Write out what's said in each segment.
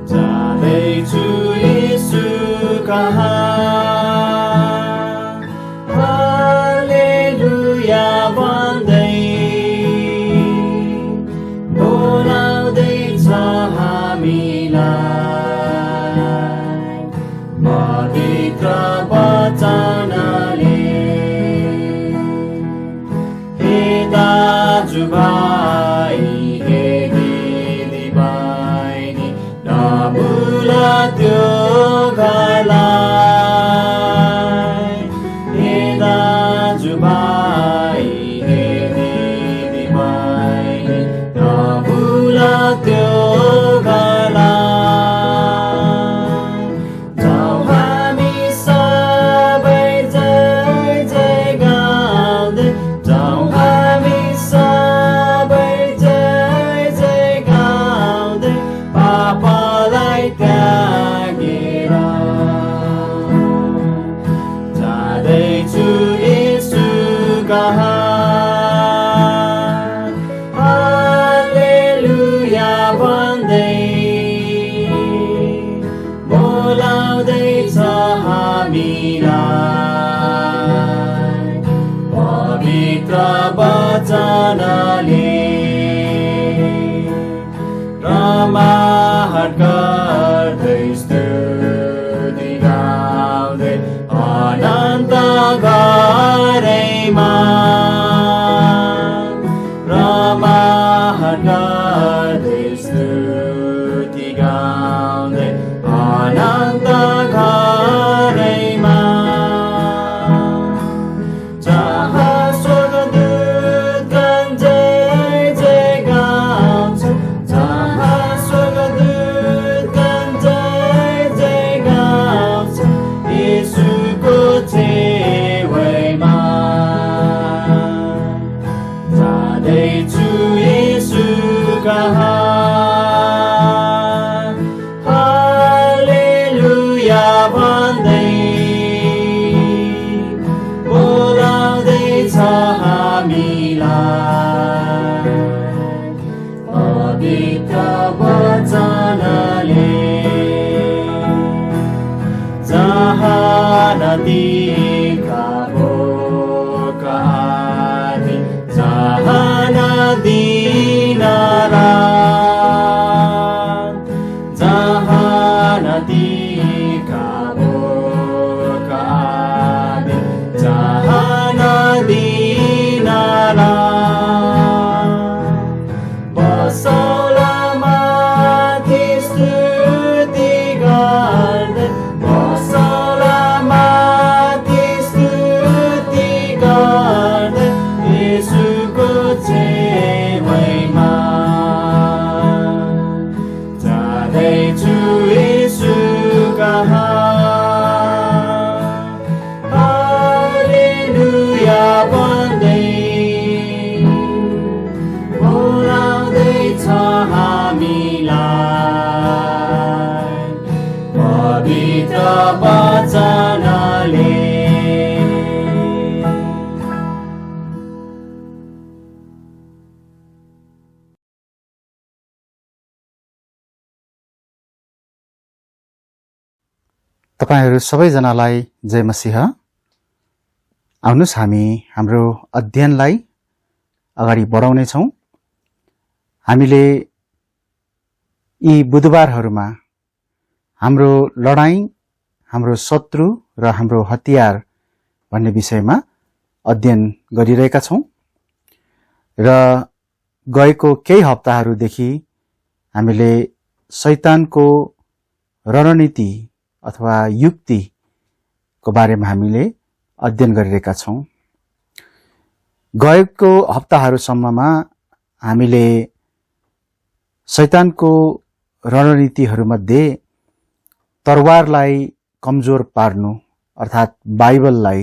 जाँदैछु यीशु कहाँ, हालेलुया भन्दै बोलाउँदैछ हामीलाई पवित्र वचनले। हे दाजुभाइ, हे दिदीबहिनी, नभुला त्यो घरलाई। हे दाजुभाइ, हे दिदीबहिनी, नभुला त्यो घरलाई। जाउँ हामी सबै जय जय गाउँदै, जाउँ हामी सबै जय जय गाउँदै, पापलाई त्यागेर। जाँदैछु यीशु कहाँ, हालेलुया भन्दै बोलाउँदैछ हामीलाई पवित्र वचनले। रमाहट गर्दै स्तुति गाउँदै अनन्त घरैमा। रमाहट गर्दै स्तुति गाउँदै अनन्त घरैमा। जहाँ स्वर्गदूतगण जय जय गाउँछ, जहाँ स्वर्गदूतगण जय जय गाउँछ, येशूको छेउमा। जाँदैछु येशू कहाँ, हालेलुया भन्दै बोलाउँदैछ हामीलाई पवित्र वचनले। जहाँ नदीका भोका आदि, जहाँ नदी नारायण, जहाँ नदीका भोका आदि, जहाँ नदी नारायण। बसौला माथि स्तुति गर्दै, बसौला माथि स्तुति गर्दै, येशूको छेउमा। जाँदैछु येशू कहाँ, हालेलुया भन्दै बोलाउँदैछ हामीलाई पवित्र वचनले। तपाईहरू सबैजनालाई जय मसीह। आउनुहोस् हामी हाम्रो अध्ययनलाई अगाडि बढाउनेछौँ। हामीले यी बुधबारहरूमा हाम्रो लडाईँ, हाम्रो शत्रु र हाम्रो हतियार भन्ने विषयमा अध्ययन गरिरहेका छौँ र गएको केही हप्ताहरूदेखि हामीले शैतानको रणनीति अथवा युक्तिको बारेमा हामीले अध्ययन गरिरहेका छौँ। गएको हप्ताहरूसम्ममा हामीले शैतानको रणनीतिहरूमध्ये तरवारलाई कमजोर पार्नु अर्थात् बाइबललाई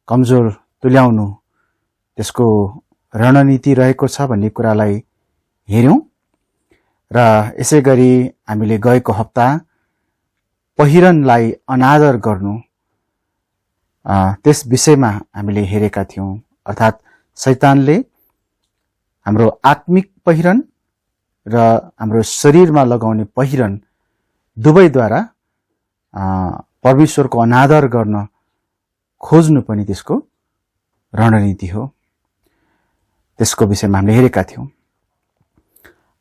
कमजोर तुल्याउनु त्यसको रणनीति रहेको छ भन्ने कुरालाई हेर्यौं र यसै गरी हामीले गएको हप्ता पहिरनलाई अनादर गर्नु त्यस विषयमा हामीले हेरेका थियौं, अर्थात् शैतानले हाम्रो आत्मिक पहिरन र हाम्रो शरीरमा लगाउने पहिरन दुवैद्वारा परमेश्वरको अनादर गर्न खोज्नु पनि त्यसको रणनीति हो। त्यसको विषयमा हामीले हेरेका थियौं।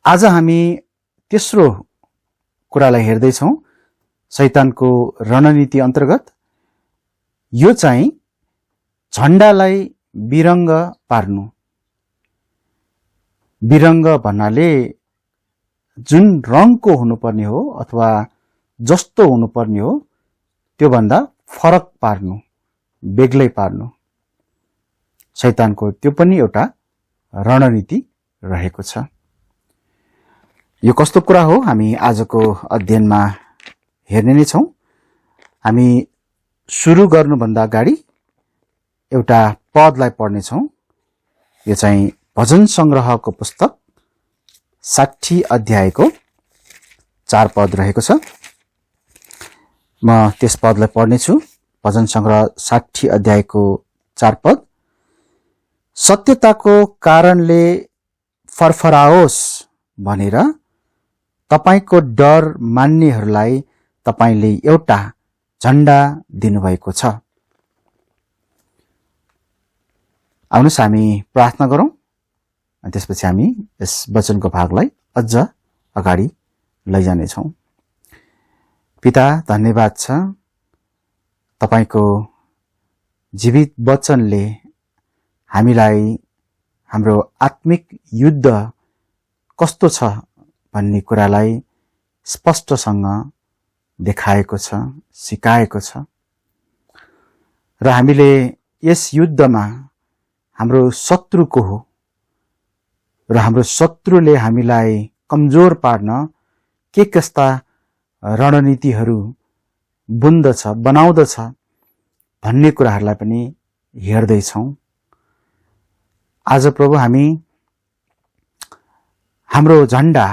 आज हामी तेस्रो कुरालाई हेर्दैछौं। शैतानको रणनीति अन्तर्गत यो चाहिँ झण्डालाई विरङ्ग पार्नु। विरङ्ग भन्नाले जुन रङको हुनुपर्ने हो अथवा जस्तो हुनुपर्ने हो त्योभन्दा फरक पार्नु, बेग्लै पार्नु। शैतानको त्यो पनि एउटा रणनीति रहेको छ। यो कस्तो कुरा हो हामी आजको अध्ययनमा हेर्ने नै छौं। हामी सुरु गर्नुभन्दा अगाडि एउटा पदलाई पढ्नेछौं। यो चाहिँ भजन संग्रहको पुस्तक 60 अध्यायको 4 पद रहेको छ। म त्यस पदलाई पढ्नेछु। भजन संग्रह 60 अध्यायको 4 पद। सत्यताको कारणले फरफराओस् भनेर तपाईको डर मान्नेहरूलाई तपाईले एउटा झण्डा दिनुभएको छ। आउनुहोस् हामी प्रार्थना गरौं अनि त्यसपछि हामी यस वचनको भागलाई अझ अगाडि लैजानेछौं। पिता, धन्यवाद छ तपाईको जीवित वचनले हामीलाई हाम्रो आत्मिक युद्ध कस्तो छ भन्ने कुरालाई स्पष्टसँग देखाएको छ, सिकाएको छ र हामीले यस युद्धमा हाम्रो शत्रु को हो र हाम्रो शत्रुले हामीलाई कमजोर पार्न के कस्ता रणनीतिहरू बुन्दछ, बनाउँदछ भन्ने कुराहरूलाई पनि हेर्दैछौं। आज प्रभु हामी हाम्रो झण्डा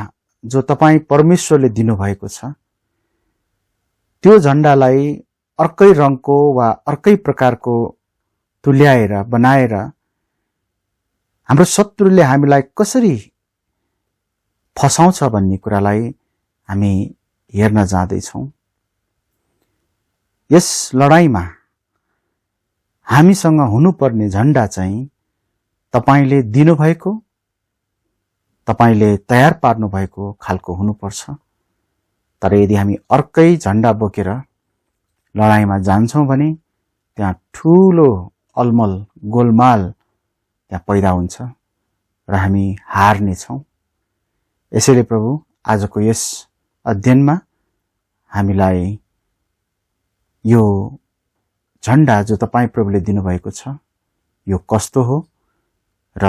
जो तपाई परमेश्वरले दिनुभएको छ त्यो झण्डालाई अर्कै रङको वा अर्कै प्रकारको तुल्याएर बनाएर हाम्रो शत्रुले हामीलाई कसरी फसाउँछ भन्ने कुरालाई हामी हेर्न जाँदैछौं। यस लडाईँमा हामीसँग हुनुपर्ने झण्डा चाहिँ तपाईले दिनुभएको, तपाईले तयार पार्नु भएको खालको हुनुपर्छ। तर यदि हामी अर्कै झण्डा बोकेर लडाईँमा जान्छौं भने त्यहाँ ठूलो अलमल गोलमाल त्यहाँ पैदा हुन्छ र हामी हार्नेछौं। यसैले प्रभु आजको यस अध्ययनमा हामीलाई यो झण्डा जो तपाई प्रभुले दिनुभएको छ यो कस्तो हो र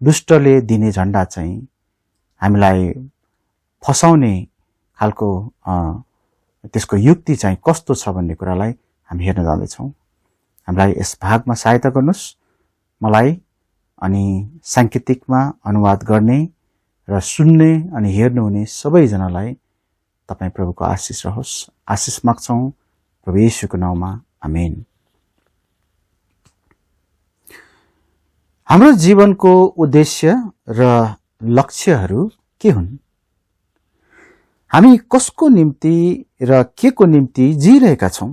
दुष्टले दिने झण्डा चाहिँ हामीलाई फसाउने खालको त्यसको युक्ति चाहिँ कस्तो छ भन्ने कुरालाई हामी हेर्न जाँदैछौं। हामीलाई यस भागमा सहायता गर्नुस्। मलाई अनि सांकेतिकमा अनुवाद गर्ने र सुन्ने अनि हेर्नुहुने सबैजनालाई तपाई प्रभुको आशिष रहोस्। आशिष माग्छौं प्रभु येशूको नाममा, आमेन। हाम्रो जीवनको उद्देश्य र लक्ष्यहरू के हुन्? हामी कसको निम्ति र के को निम्ति जिरहेका छौं?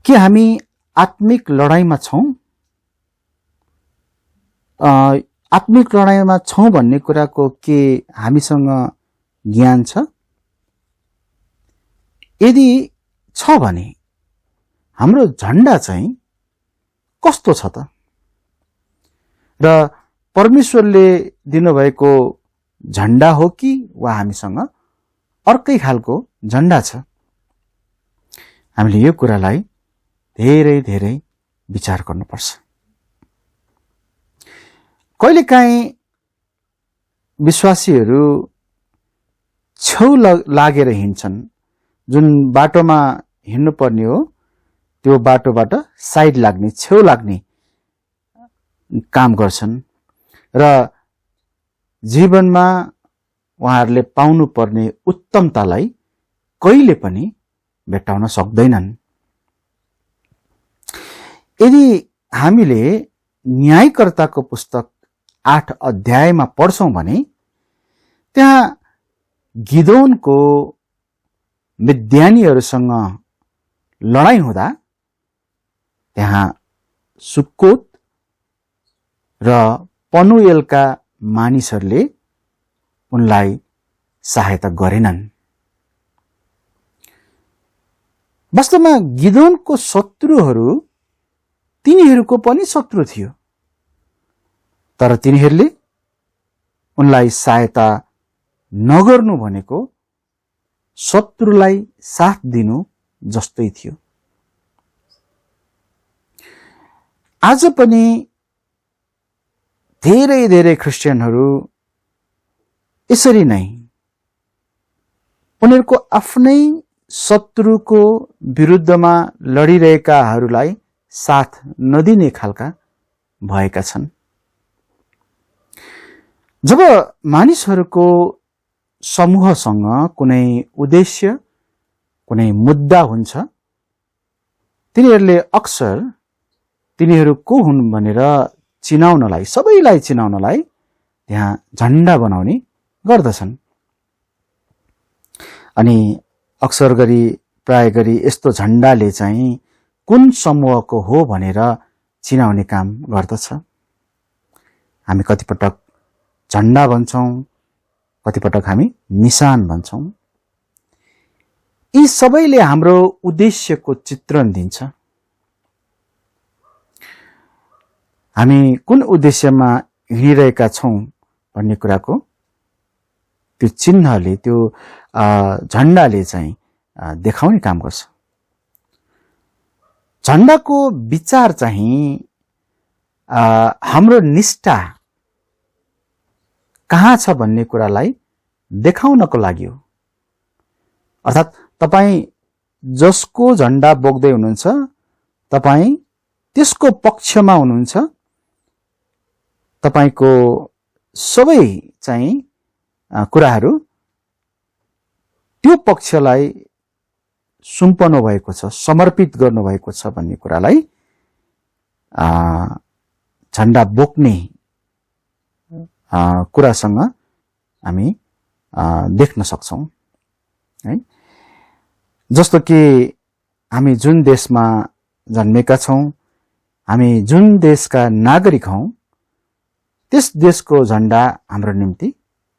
के हामी आत्मिक लडाईँमा छौं? आत्मिक लडाईँमा छौं भन्ने कुराको के हामीसँग ज्ञान छ? यदि छ भने हाम्रो झण्डा चाहिँ कस्तो छ त? र परमेश्वरले दिनुभएको झण्डा हो कि वा हामीसँग अर्कै खालको झण्डा छ? हामीले यो कुरालाई धेरै धेरै विचार गर्नुपर्छ। कहिलेकाहीँ विश्वासीहरू छेउ लागेर हिँड्छन्। जुन बाटोमा हिँड्नु पर्ने हो त्यो बाटोबाट साइड लाग्ने, छेउ लाग्ने काम गर्छन् र जीवनमा उहाँहरूले पाउनु पर्ने उत्तमतालाई कहिले पनि भेट्टाउन सक्दैनन्। यदि हामीले न्यायकर्ताको पुस्तक 8 अध्यायमा पढ्छौं भने त्यहाँ गिदोनको मिद्यानीहरूसँग लडाईँ हुँदा त्यहाँ सुक्कोत र पनुएलका मानिसहरूले उनलाई सहायता गरेनन्। वास्तवमा गिदोनको शत्रुहरू तिनीहरूको पनि शत्रु थियो, तर तिनीहरूले उनलाई सहायता नगर्नु भनेको शत्रुलाई साथ दिनु जस्तै थियो। आज पनि धेरै धेरै ख्रिस्टियनहरू यसरी नै उनीहरूको आफ्नै शत्रुको विरुद्धमा लडिरहेकाहरूलाई साथ नदिने खालका भएका छन्। जब मानिसहरूको समूहसँग कुनै उद्देश्य, कुनै मुद्दा हुन्छ, तिनीहरूले अक्सर तिनीहरू को हुन् भनेर चिनाउनलाई, सबैलाई चिनाउनलाई त्यहाँ झण्डा बनाउने गर्दछन्। अनि अक्सर गरी प्राय गरी यस्तो झण्डाले चाहिँ कुन समूहको हो भनेर चिनाउने काम गर्दछ। हामी कतिपटक झण्डा भन्छौं, कतिपटक हामी निशान भन्छौं। यी सबैले हाम्रो उद्देश्यको चित्रण दिन्छ। हामी कुन उद्देश्यमा हिँडिरहेका छौं भन्ने कुराको त्यो चिन्हले, त्यो झण्डाले चाहिँ देखाउने काम गर्छ। झण्डाको विचार चाहिँ हाम्रो निष्ठा कहाँ छ भन्ने कुरालाई देखाउनको लागि हो। अर्थात् तपाई जसको झण्डा बोक्दै हुनुहुन्छ, तपाई त्यसको पक्षमा हुनुहुन्छ। तपाईको सबै चाहिँ कुराहरू त्यो पक्षलाई सुम्पनु भएको छ, समर्पित गर्नु भएको छ भन्ने कुरालाई झण्डा बोक्ने कुरासँग हामी देख्न सक्छौं है। जस्तो कि हामी जुन देशमा जन्मेका छौं, हामी जुन देशका नागरिक हौं, त्यस देशको झण्डा हाम्रो निम्ति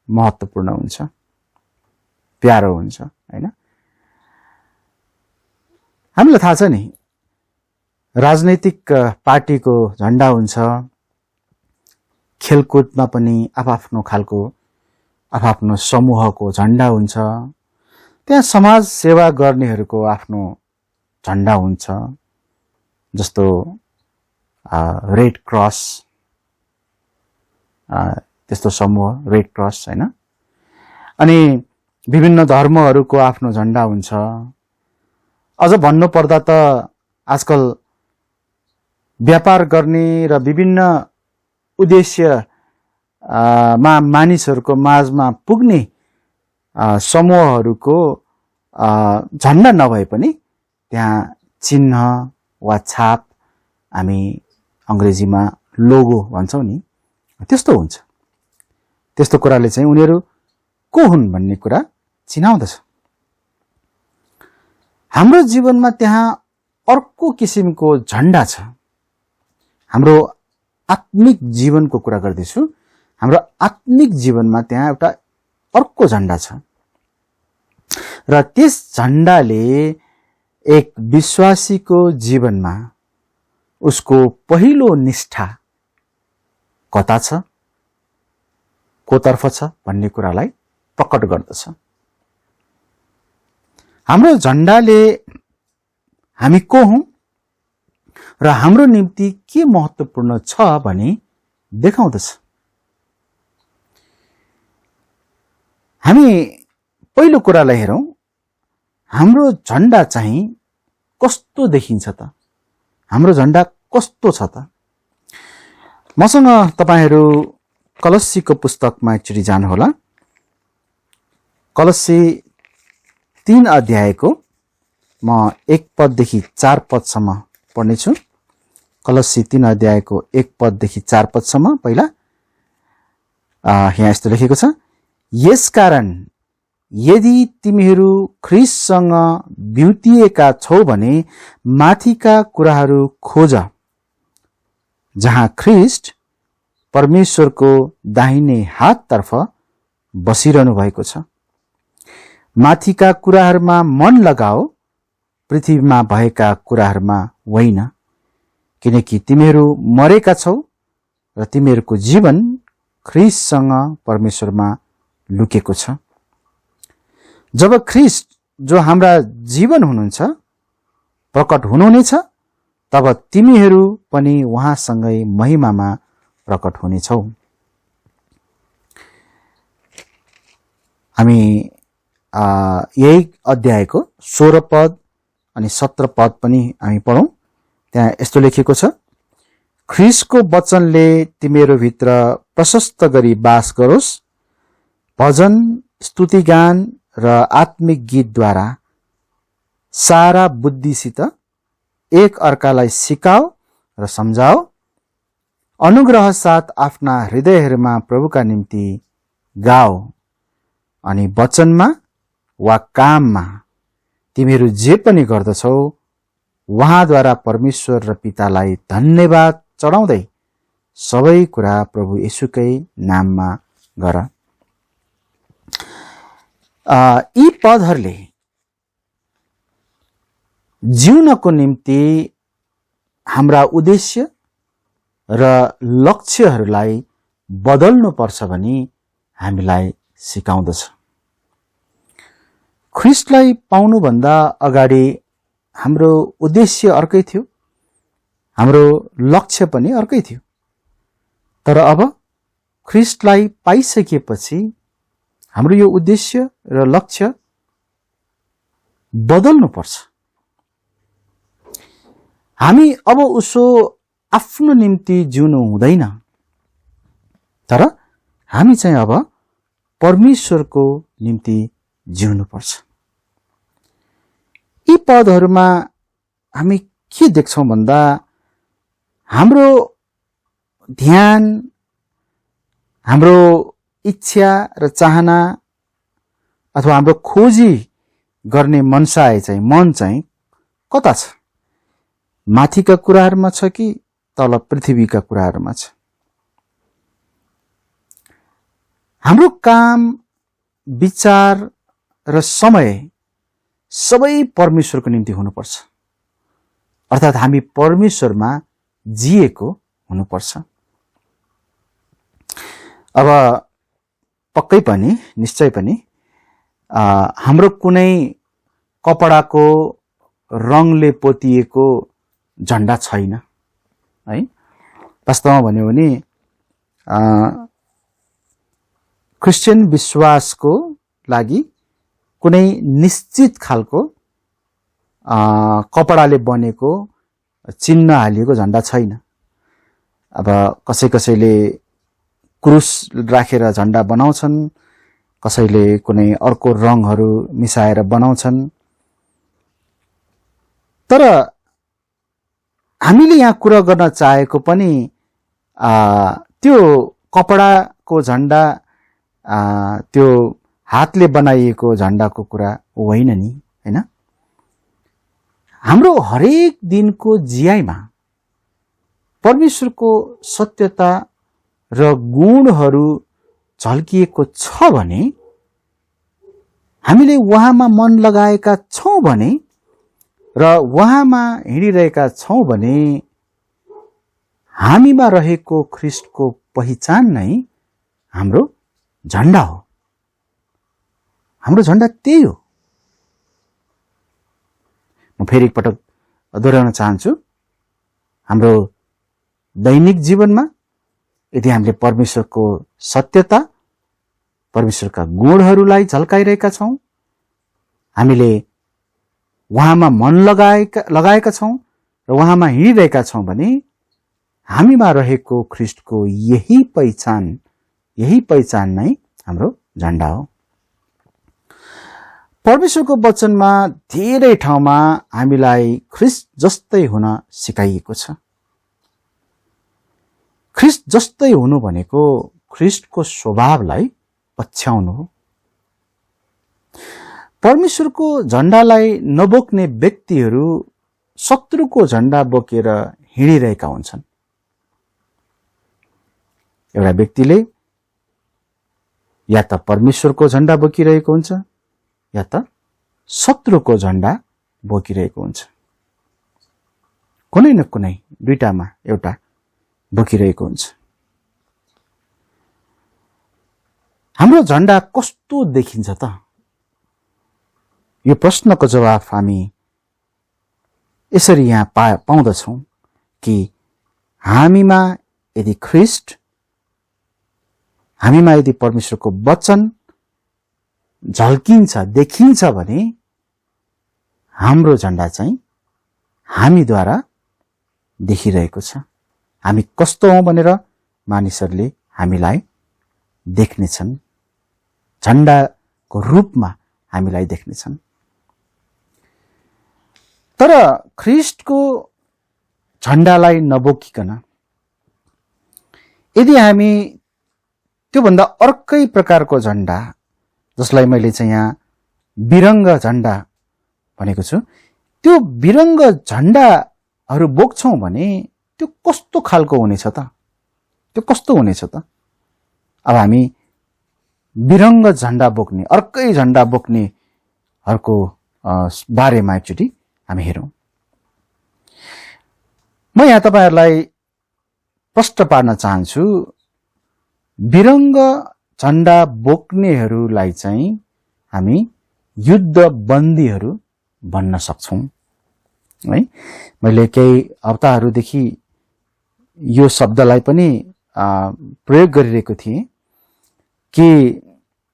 महत्त्वपूर्ण हुन्छ, प्यारो हुन्छ हैन। हामीलाई थाहा छ नि, राजनैतिक पार्टीको झण्डा हुन्छ, खेलकुदमा पनि आफआफ्नो खालको आफआफ्नो समूहको झण्डा हुन्छ, त्यहाँ समाज सेवा गर्नेहरूको आफ्नो झण्डा हुन्छ, जस्तो रेड क्रस, त्यस्तो समूह रेड क्रस हैन। अनि विभिन्न धर्महरूको आफ्नो झण्डा हुन्छ। अझ भन्नु पर्दा त आजकल व्यापार गर्ने र विभिन्न उद्देश्य मा मानिसहरूको माझमा पुग्ने समूहहरूको झण्डा नभए पनि त्यहाँ चिन्ह वा छाप, हामी अंग्रेजीमा लोगो भन्छौं नि, त्यस्तो हुन्छ। त्यस्तो कुराले चाहिँ उनीहरू को हुन् भन्ने कुरा चिनाउँदछ। हाम्रो जीवनमा त्यहाँ अर्को किसिमको झण्डा छ। हाम्रो आत्मिक जीवनको कुरा गर्दैछु। हाम्रो आत्मिक जीवनमा त्यहाँ एउटा अर्को झण्डा छ र त्यस झण्डाले एक विश्वासीको जीवनमा उसको पहिलो निष्ठा कता छ, कोतर्फ छ भन्ने कुरालाई प्रकट गर्दछ। हाम्रो झण्डाले हामी को हौं र हाम्रो निम्ति के महत्त्वपूर्ण छ भनी देखाउँदछ। हामी पहिलो कुरालाई हेरौं, हाम्रो झण्डा चाहिँ कस्तो देखिन्छ त? हाम्रो झण्डा कस्तो छ त? मसँग तपाईहरु कलस्सीको पुस्तकमा एकचोटि जानुहोला। कलस्सी 3 अध्यायको म 1 पददेखि 4 पदसम्म पढ्नेछु। कलसी 3 अध्यायको 1 पददेखि 4 पदसम्म। पहिला यहाँ यस्तो लेखेको छ, यसकारण यदि तिमीहरू ख्रीष्टसँग बिउतिएका छौ भने माथिका कुराहरू खोज, जहाँ ख्रीष्ट परमेश्वरको दाहिने हाततर्फ बसिरहनु भएको छ। माथिका कुराहरूमा मन लगाओ, पृथ्वीमा भएका कुराहरूमा होइन, किनकि तिमीहरू मरेका छौ र तिमीहरूको जीवन ख्रीष्टसँग परमेश्वरमा लुकेको छ। जब ख्रीष्ट जो हाम्रा जीवन हुनुहुन्छ प्रकट हुनुहुनेछ, तब तिमीहरू पनि उहाँसँगै महिमामा प्रकट हुनेछौ। हामी यही अध्यायको 16 पद अनि 17 पद पनि हामी पढौं। त्यहाँ यस्तो लेखिएको छ, ख्रीष्टको वचनले तिमीहरूभित्र प्रशस्त गरी बास गरोस्, भजन, स्तुतिगान र आत्मिक गीतद्वारा सारा बुद्धिसित एक अर्कालाई सिकाओ र सम्झाओ, अनुग्रह साथ आफ्ना हृदयहरूमा प्रभुका निम्ति गाओ, अनि वचनमा वा काममा तिमीहरू जे पनि गर्दछौ उहाँद्वारा परमेश्वर र पितालाई धन्यवाद चढाउँदै सबै कुरा प्रभु येशूकै नाममा गर। यी पदहरूले जिउनको निम्ति हाम्रा उद्देश्य र लक्ष्यहरूलाई बदल्नु पर्छ भनी हामीलाई सिकाउँदछ। ख्रीष्टलाई पाउनुभन्दा अगाडि हाम्रो उद्देश्य अर्कै थियो, हाम्रो लक्ष्य पनि अर्कै थियो। तर अब ख्रीष्टलाई पाइसकेपछि हाम्रो यो उद्देश्य र लक्ष्य बदल्नु पर्छ। हामी अब उसो आफ्नो निम्ति जिउनु हुँदैन, तर हामी चाहिँ अब परमेश्वरको निम्ति जिउनु पर्छ। यी पदहरूमा हामी के देख्छौं भन्दा हाम्रो ध्यान, हाम्रो इच्छा र चाहना अथवा हाम्रो खोजी गर्ने मनसाय चाहिँ मन चाहिँ कता छ? माथिका कुराहरूमा छ कि तल पृथ्वीका कुराहरूमा छ? हाम्रो काम, विचार र समय सबै परमेश्वरको निम्ति हुनुपर्छ, अर्थात् हामी परमेश्वरमा जिएको हुनुपर्छ। अब पक्कै पनि, निश्चय पनि हाम्रो कुनै कपडाको रङले पोतिएको झण्डा छैन है। वास्तवमा भन्यो भने क्रिस्चियन विश्वासको लागि कुनै निश्चित खालको कपडाले बनेको चिन्ह हालिएको झण्डा छैन। अब कसैले क्रुस राखेर झण्डा बनाउँछन्, कसैले कुनै अर्को रङहरू मिसाएर बनाउँछन्। तर हामीले यहाँ कुरा गर्न चाहेको पनि त्यो कपडाको झण्डा, त्यो हातले बनाइएको झण्डाको कुरा होइन नि, हैन? हाम्रो हरेक दिनको जियाइमा परमेश्वरको सत्यता र गुणहरू झल्किएको छ भने, हामीले उहाँमा मन लगाएका छौं भने र उहाँमा हिँडिरहेका छौं भने हामीमा रहेको ख्रीष्टको पहिचान नै हाम्रो झण्डा हो। हाम्रो झण्डा त्यही हो। म फेरि एकपटक दोहोऱ्याउन चाहन्छु, हाम्रो दैनिक जीवनमा यदि हामीले परमेश्वरको सत्यता, परमेश्वरका गुणहरूलाई झल्काइरहेका छौं, हामीले उहाँमा मन लगाएका छौं र उहाँमा हिँडिरहेका छौं भने हामीमा रहेको ख्रीष्टको यही पहिचान नै हाम्रो झण्डा हो। परमेश्वरको वचनमा धेरै ठाउँमा हामीलाई ख्रीष्ट जस्तै हुन सिकाइएको छ। ख्रिस्ट जस्तै हुनु भनेको ख्रिस्टको स्वभावलाई पछ्याउनु हो। परमेश्वरको झण्डालाई नबोक्ने व्यक्तिहरू शत्रुको झण्डा बोकेर हिँडिरहेका हुन्छन्। एउटा व्यक्तिले या त परमेश्वरको झण्डा बोकिरहेको हुन्छ या त शत्रुको झण्डा बोकिरहेको हुन्छ। कुनै न कुनै दुईटामा एउटा बोकिरहेको हुन्छ। हाम्रो झण्डा कस्तो देखिन्छ त? यो प्रश्नको जवाफ हामी यसरी यहाँ पाउँदछौँ कि हामीमा यदि ख्रिस्ट, हामीमा यदि परमेश्वरको वचन झल्किन्छ, देखिन्छ भने हाम्रो झण्डा चाहिँ हामीद्वारा देखिरहेको छ। हामी कस्तो हौं भनेर मानिसहरूले हामीलाई देख्नेछन्, झण्डाको रूपमा हामीलाई देख्नेछन्। तर ख्रिस्टको झण्डालाई नबोकिकन यदि हामी त्योभन्दा अर्कै प्रकारको झण्डा, जसलाई मैले चाहिँ यहाँ विरङ्ग झण्डा भनेको छु, त्यो विरङ्ग झण्डाहरू बोक्छौं भने त्यो कस्तो खालको हुनेछ त? त्यो कस्तो हुनेछ त? अब हामी विरङ्ग झण्डा बोक्ने, अर्कै झण्डा बोक्नेहरूको बारेमा एकचोटि हामी हेरौं। म यहाँ तपाईहरुलाई प्रश्न पार्न चाहन्छु, विरङ्ग झण्डा बोक्नेहरूलाई चाहिँ हामी युद्ध बन्दीहरू भन्न सक्छौं है। मैले केही हप्ताहरूदेखि यो शब्दलाई पनि प्रयोग गरिरहेको थिएँ कि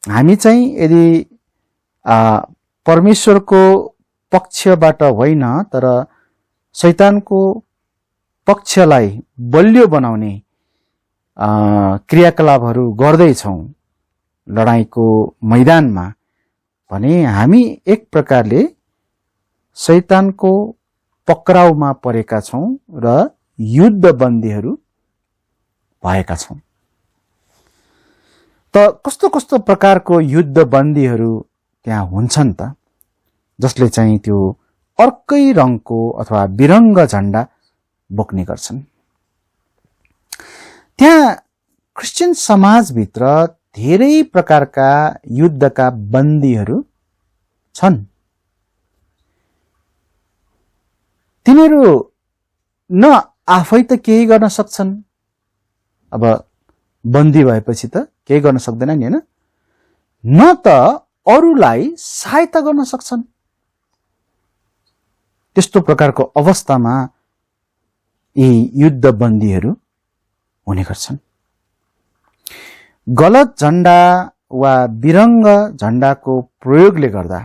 हामी चाहिँ यदि परमेश्वरको पक्षबाट होइन तर शैतानको पक्षलाई बलियो बनाउने क्रियाकलापहरू गर्दैछौं लडाईँको मैदानमा भने हामी एक प्रकारले शैतानको पक्राउमा परेका छौं र युद्ध बन्दीहरू भएका छौं। त कस्तो कस्तो प्रकारको युद्ध बन्दीहरू त्यहाँ हुन्छन् त, जसले चाहिँ त्यो अर्कै रङको अथवा विरङ्ग झण्डा बोक्ने गर्छन्। त्यहाँ क्रिस्चियन समाजभित्र धेरै प्रकारका युद्धका बन्दीहरू छन्। तिनीहरू न आफै त केही गर्न सक्छन्, अब बन्दी भएपछि त केही गर्न सक्दैनन् हैन, न त अरूलाई सहायता गर्न सक्छन्। त्यस्तो प्रकारको अवस्थामा यी युद्ध बन्दीहरू हुने गर्छन्। गलत झण्डा वा विरङ्ग झण्डाको प्रयोगले गर्दा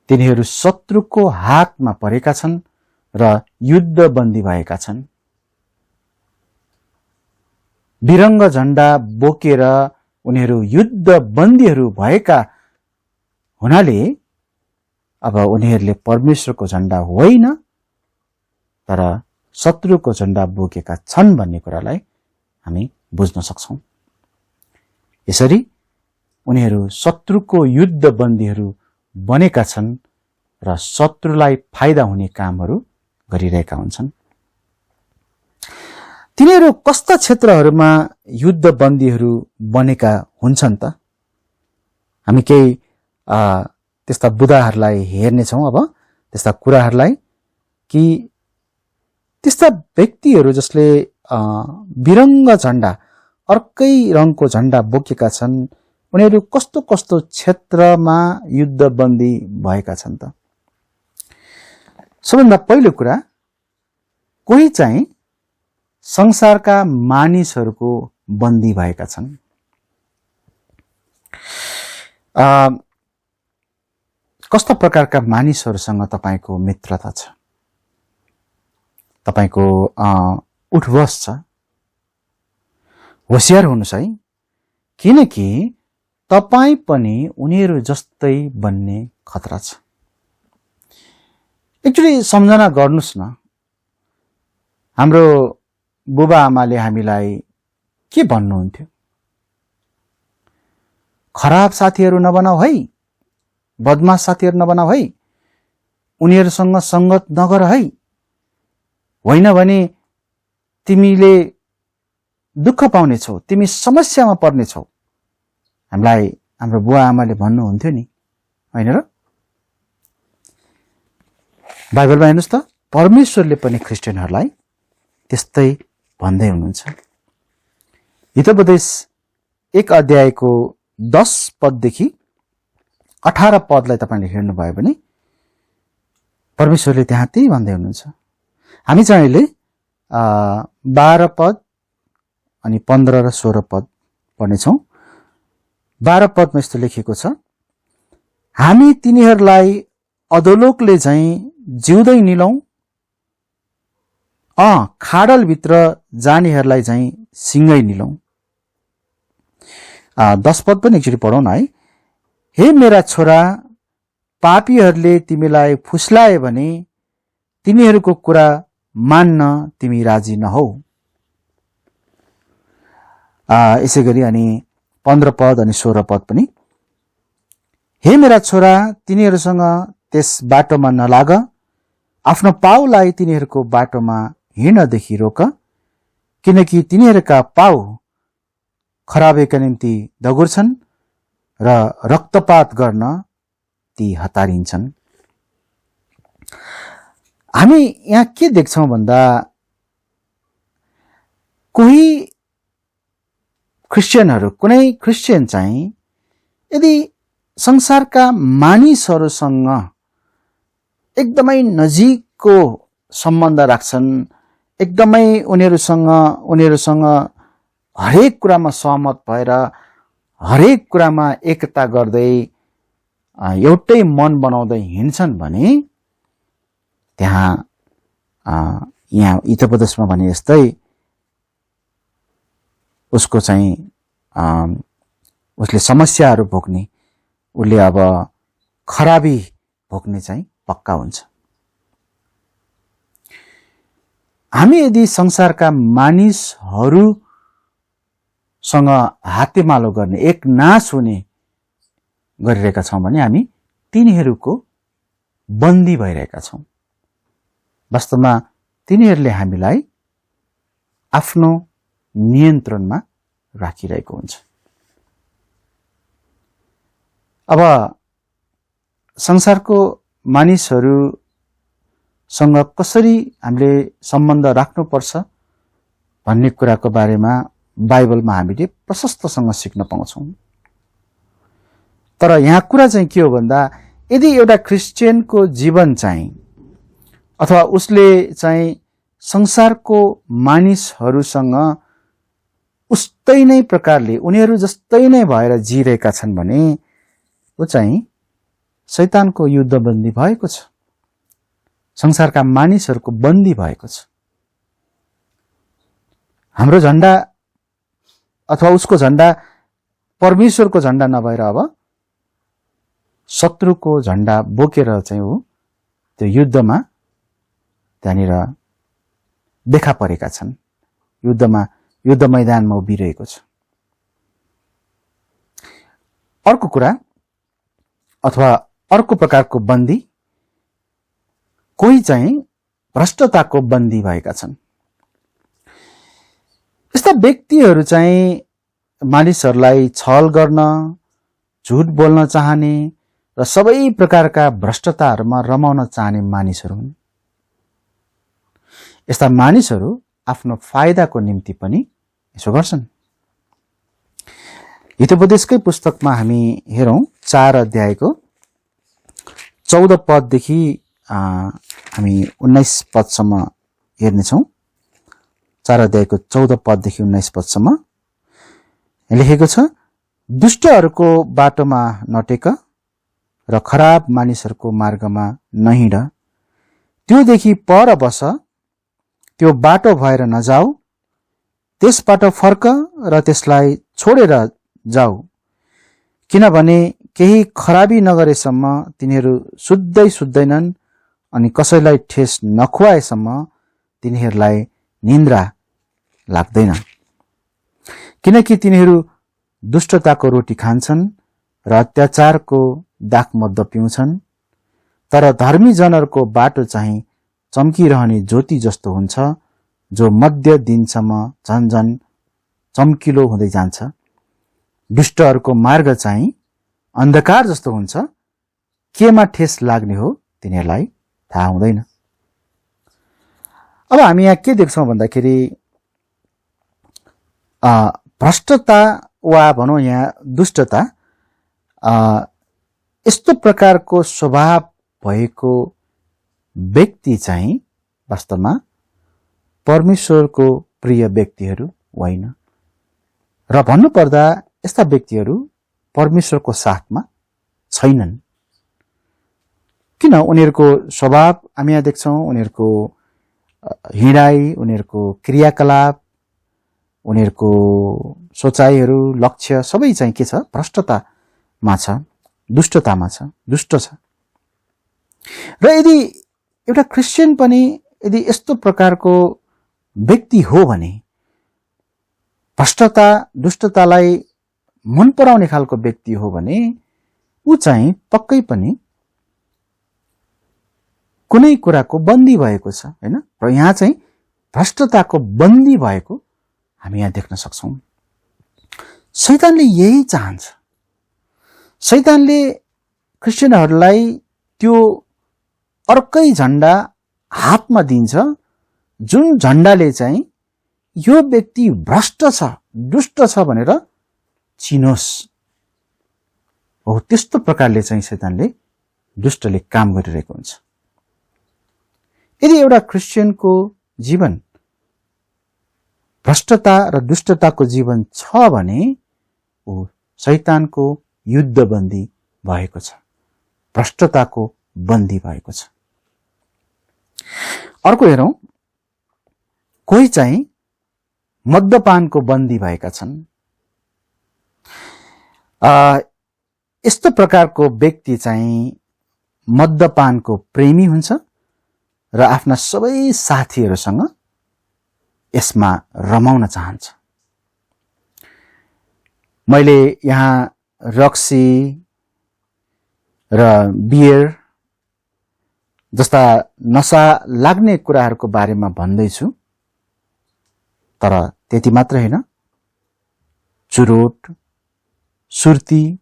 तिनीहरू शत्रुको हातमा परेका छन् र युद्ध बन्दी भएका छन्। विरङ्ग झण्डा बोकेर उनीहरू युद्ध बन्दीहरू भएका हुनाले अब उनीहरूले परमेश्वरको झण्डा होइन तर शत्रुको झण्डा बोकेका छन् भन्ने कुरालाई हामी बुझ्न सक्छौं। यसरी उनीहरू शत्रुको युद्ध बन्दीहरू बनेका छन् र शत्रुलाई फाइदा हुने कामहरू गरिरहेका हुन्छन्। तिनीहरू कस्ता क्षेत्रहरूमा युद्ध बन्दीहरू बनेका हुन्छन् त? हामी केही त्यस्ता बुदाहरूलाई हेर्नेछौँ अब, त्यस्ता कुराहरूलाई कि त्यस्ता व्यक्तिहरू जसले विरङ्ग झण्डा, अर्कै रङको झण्डा बोकेका छन्, उनीहरू कस्तो कस्तो क्षेत्रमा युद्ध बन्दी भएका छन् त? सबैभन्दा पहिलो कुरा, कोही चाहिँ संसारका मानिसहरूको बन्दी भएका छन्। कस्ता प्रकारका मानिसहरूसँग तपाईको मित्रता छ, तपाईको उठबस छ? होशियार हुनुस् है, किनकि तपाई पनि उनीहरू जस्तै बन्ने खतरा छ। एकचोटि सम्झना गर्नुस् न, हाम्रो बुबा आमाले हामीलाई के भन्नुहुन्थ्यो? खराब साथीहरू नबनाऊ है, बदमाश साथीहरू नबनाऊ है, उनीहरूसँग संगत नगर है, होइन भने तिमीले दुःख पाउनेछौ, तिमी समस्यामा पर्नेछौ। हामीलाई हाम्रो बुवा आमाले भन्नुहुन्थ्यो नि, होइन र? बाइबलमा हेर्नुहोस् त, परमेश्वरले पनि ख्रिस्टियनहरूलाई त्यस्तै भन्दै हुनुहुन्छ। हितोपदेश 1 अध्यायको 10 पददेखि 18 पदलाई तपाईँले हेर्नुभयो भने परमेश्वरले त्यहाँ त्यही भन्दै हुनुहुन्छ। हामी चाहिँ अहिले 12 पद अनि 15 र 16 पद पढ्नेछौँ। 12 पदमा यस्तो लेखिएको छ, हामी तिनीहरूलाई अधोलोकले चाहिँ जिउँदै निलौं, खाडलभित्र जानेहरूलाई चाहिँ सिङ्गै निलौं। 10 पद पनि एकचोटि पढौँ न है। हे मेरा छोरा, पापीहरूले तिमीलाई फुस्लाए भने तिनीहरूको कुरा मान्न तिमी राजी नहौ। यसै गरी अनि 15 पद अनि 16 पद पनि, हे मेरा छोरा, तिनीहरूसँग त्यस बाटोमा नलाग, आफ्नो पाउलाई तिनीहरूको बाटोमा हिँड्नदेखि रोक, किनकि तिनीहरूका पाउ खराबीका निम्ति दगुर्छन् र रक्तपात गर्न ती हतारिन्छन्। हामी यहाँ के देख्छौँ भन्दा, कोही क्रिस्चियनहरू, कुनै क्रिस्चियन चाहिँ यदि संसारका मानिसहरूसँग एकदमै नजिकको सम्बन्ध राख्छन्, एकदमै उनीहरूसँग हरेक कुरामा सहमत भएर हरेक कुरामा एकता गर्दै एउटै मन बनाउँदै हिँड्छन् भने त्यहाँ यहाँ हितोपदेशमा भने जस्तै उसको चाहिँ उसले समस्याहरू भोग्ने, उसले अब खराबी भोग्ने चाहिँ पक्का हुन्छ। हामी यदि संसारका मानिसहरूसँग हातेमालो गर्ने, एक नाश हुने गरिरहेका छौँ भने हामी तिनीहरूको बन्दी भइरहेका छौँ। वास्तवमा तिनीहरूले हामीलाई आफ्नो नियन्त्रणमा राखिरहेको हुन्छ। अब संसारको मानिसहरूसँग कसरी हामीले सम्बन्ध राख्नुपर्छ भन्ने कुराको बारेमा बाइबलमा हामीले प्रशस्तसँग सिक्न पाउँछौँ। तर यहाँ कुरा चाहिँ के हो भन्दा, यदि एउटा क्रिस्चियनको जीवन चाहिँ अथवा उसले चाहिँ संसारको मानिसहरूसँग उस्तै नै प्रकारले, उनीहरू जस्तै नै भएर जिरहेका छन् भने ऊ चाहिँ शैतानको युद्धबन्दी भएको छ, संसारका मानिसहरूको बन्दी भएको छ। हाम्रो झण्डा अथवा उसको झण्डा परमेश्वरको झण्डा नभएर अब शत्रुको झण्डा बोकेर चाहिँ ऊ त्यो युद्धमा त्यहाँनिर देखा परेका छन्, युद्ध मैदानमा उभिरहेको छ। अर्को कुरा अथवा अर्को प्रकारको बन्दी, कोही चाहिँ भ्रष्टताको बन्दी भएका छन्। यस्ता व्यक्तिहरू चाहिँ मानिसहरूलाई छल गर्न, झुट बोल्न चाहने र सबै प्रकारका भ्रष्टताहरूमा रमाउन चाहने मानिसहरू हुन्। यस्ता मानिसहरू आफ्नो फाइदाको निम्ति पनि यसो गर्छन्। हितोपदेशकै पुस्तकमा हामी हेरौँ 4 अध्यायको 14 पददेखि हामी 19 पदसम्म हेर्नेछौँ। 4 अध्यायको 14 पददेखि 19 पदसम्म लेखेको छ, दुष्टहरूको बाटोमा नटेक र खराब मानिसहरूको मार्गमा नहिँड, त्योदेखि पर बस, त्यो बाटो भएर नजाऊ, त्यसबाट फर्क र त्यसलाई छोडेर जाऊ, किनभने केही खराबी नगरेसम्म तिनीहरू सुत्दैनन् अनि कसैलाई ठेस नखुवाएसम्म तिनीहरूलाई निन्द्रा लाग्दैन, किनकि तिनीहरू दुष्टताको रोटी खान्छन् र अत्याचारको दाखमद्द पिउँछन्। तर धर्मी जनहरूको बाटो चाहिँ चम्किरहने ज्योति जस्तो हुन्छ, जो मध्य दिनसम्म झन्झन चम्किलो हुँदै जान्छ। दुष्टहरूको मार्ग चाहिँ अन्धकार जस्तो हुन्छ, केमा ठेस लाग्ने हो तिनीहरूलाई थाहा हुँदैन। अब हामी यहाँ के देख्छौँ भन्दाखेरि भ्रष्टता वा भनौँ यहाँ दुष्टता यस्तो प्रकारको स्वभाव भएको व्यक्ति चाहिँ वास्तवमा परमेश्वरको प्रिय व्यक्तिहरू होइन। र भन्नुपर्दा यस्ता व्यक्तिहरू परमेश्वरको साथमा छैनन्। किन? उनीहरूको स्वभाव हामी यहाँ देख्छौँ, उनीहरूको हिँडाइ, उनीहरूको क्रियाकलाप, उनीहरूको सोचाइहरू, लक्ष्य सबै चाहिँ के छ? भ्रष्टतामा छ, दुष्टतामा छ, दुष्ट छ। र यदि एउटा क्रिस्चियन पनि यदि यस्तो प्रकारको व्यक्ति हो भने, भ्रष्टता दुष्टतालाई मन पराउने खालको व्यक्ति हो भने, ऊ चाहिँ पक्कै पनि कुनै कुराको बन्दी भएको छ, हैन? र यहाँ चाहिँ भ्रष्टताको बन्दी भएको हामी यहाँ देख्न सक्छौं। शैतानले यही चाहन्छ। शैतानले क्रिस्चियनहरूलाई त्यो अर्कै झण्डा हातमा दिन्छ, जुन झण्डाले चाहिँ यो व्यक्ति भ्रष्ट छ, दुष्ट छ भनेर चिनोस्। हो त्यस्तो प्रकारले चाहिँ शैतानले, दुष्टले काम गरिरहेको हुन्छ। यदि एउटा क्रिस्चियनको जीवन भ्रष्टता र दुष्टताको जीवन छ भने ऊ शैतानको युद्धबन्दी भएको छ, भ्रष्टताको बन्दी भएको छ। अर्को हेरौं, कोही चाहिँ मद्यपानको बन्दी भएका छन्। यस्तो प्रकारको व्यक्ति चाहिँ मद्यपानको प्रेमी हुन्छ र आफ्ना सबै साथीहरूसँग यसमा रमाउन चाहन्छ। मैले यहाँ रक्सी र बियर जस्ता नशा लाग्ने कुराहरूको बारेमा भन्दैछु, तर त्यति मात्र होइन, चुरोट, सुर्ती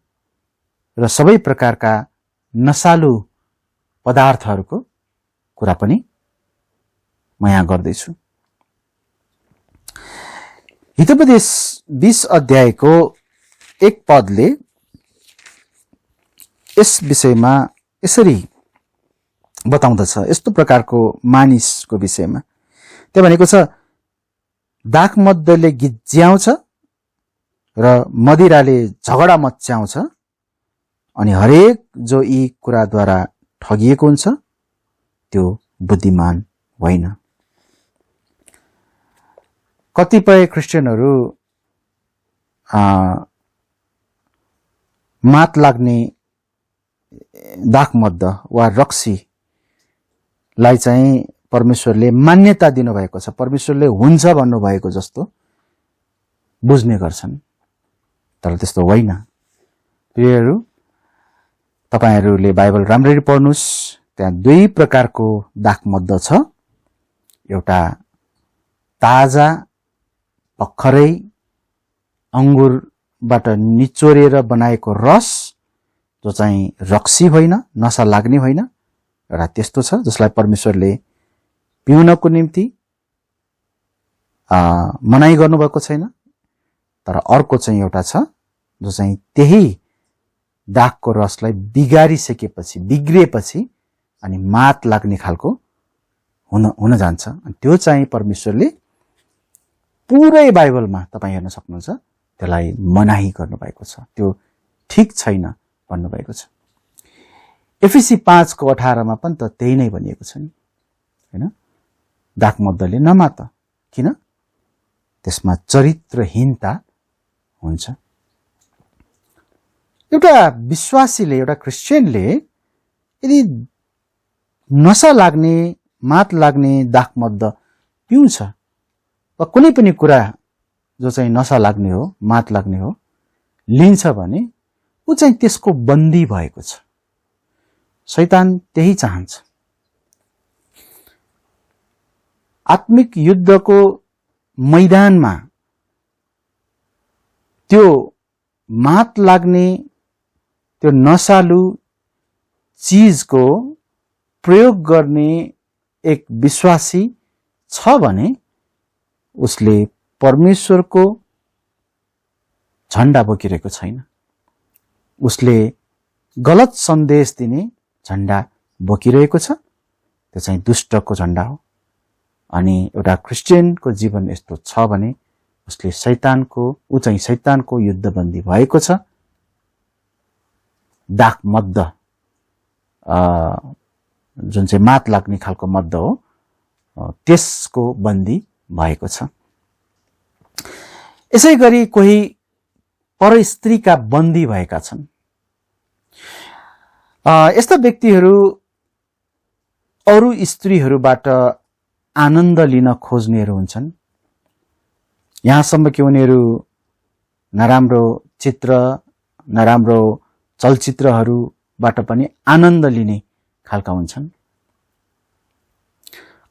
र सबै प्रकारका नशालु पदार्थहरूको कुरा पनि म यहाँ गर्दैछु। हितोपदेश 20 अध्यायको 1 पदले यस विषयमा यसरी बताउँदछ, यस्तो प्रकारको मानिसको विषयमा। त्यो भनेको छ, दाखमद्दले गिज्याउँछ र मदिराले झगडा मच्याउँछ, अनि हरेक जो यी कुराद्वारा ठगिएको हुन्छ त्यो बुद्धिमान होइन। कतिपय क्रिस्चियनहरू मात लाग्ने दाखमद्द वा रक्सीलाई चाहिँ परमेश्वरले मान्यता दिनुभएको छ, परमेश्वरले हुन्छ भन्नुभएको जस्तो बुझ्ने गर्छन्, तर त्यस्तो होइन। प्रियहरू, तपाईहरूले बाइबल राम्ररी पढ्नुस्, त्यहाँ 2 प्रकारको दाखमद्द छ। एउटा ताजा भर्खरै अंगुरबाट निचोरेर बनाएको रस, जो चाहिँ रक्सी होइन, नशा लाग्ने होइन, एउटा त्यस्तो छ जसलाई परमेश्वरले पिउनको निम्ति मनाई गर्नुभएको छैन। तर अर्को चाहिँ एउटा छ जो चाहिँ त्यही दागको रसलाई बिगारिसकेपछि, बिग्रिएपछि अनि मात लाग्ने खालको हुन जान्छ। त्यो चाहिँ परमेश्वरले पुरै बाइबलमा तपाईं हेर्न सक्नुहुन्छ, त्यसलाई मनाही गर्नुभएको छ, त्यो ठीक छैन भन्नुभएको छ। एफिसी 5:18 मा पनि त त्यही नै भनिएको छ नि, हैन? दाखमद्दले नमात, किन? त्यसमा चरित्रहीनता हुन्छ। एउटा विश्वासीले, एउटा क्रिस्चियनले यदि नशा लाग्ने, मात लाग्ने दाखमद्द पिउँछ वा कुनै पनि कुरा जो चाहिँ नशा लाग्ने हो, मात लाग्ने हो, लिन्छ भने ऊ चाहिँ त्यसको बन्दी भएको छ। शैतान त्यही चाहन्छ। आत्मिक युद्धको मैदानमा त्यो मात लाग्ने, त्यो नशालु चीजको प्रयोग गर्ने एक विश्वासी छ भने उसले परमेश्वरको झण्डा बोकिरहेको छैन। उसले गलत सन्देश दिने झण्डा बोकिरहेको छ। त्यो चाहिँ दुष्टको झण्डा हो। अनि एउटा क्रिस्चियनको जीवन यस्तो छ भने उसले ऊ चाहिँ शैतानको युद्धबन्दी भएको छ। दाग मद्द जुन चाहिँ मात लाग्ने खालको मद्द हो, त्यसको बन्दी भएको छ। यसै गरी कोही पर स्त्रीका बन्दी भएका छन्। यस्ता व्यक्तिहरू अरू स्त्रीहरूबाट आनन्द लिन खोज्नेहरू हुन्छन्। यहाँसम्म कि उनीहरू नराम्रो चित्र, नराम्रो चलचित्रहरूबाट पनि आनन्द लिने खालका हुन्छन्।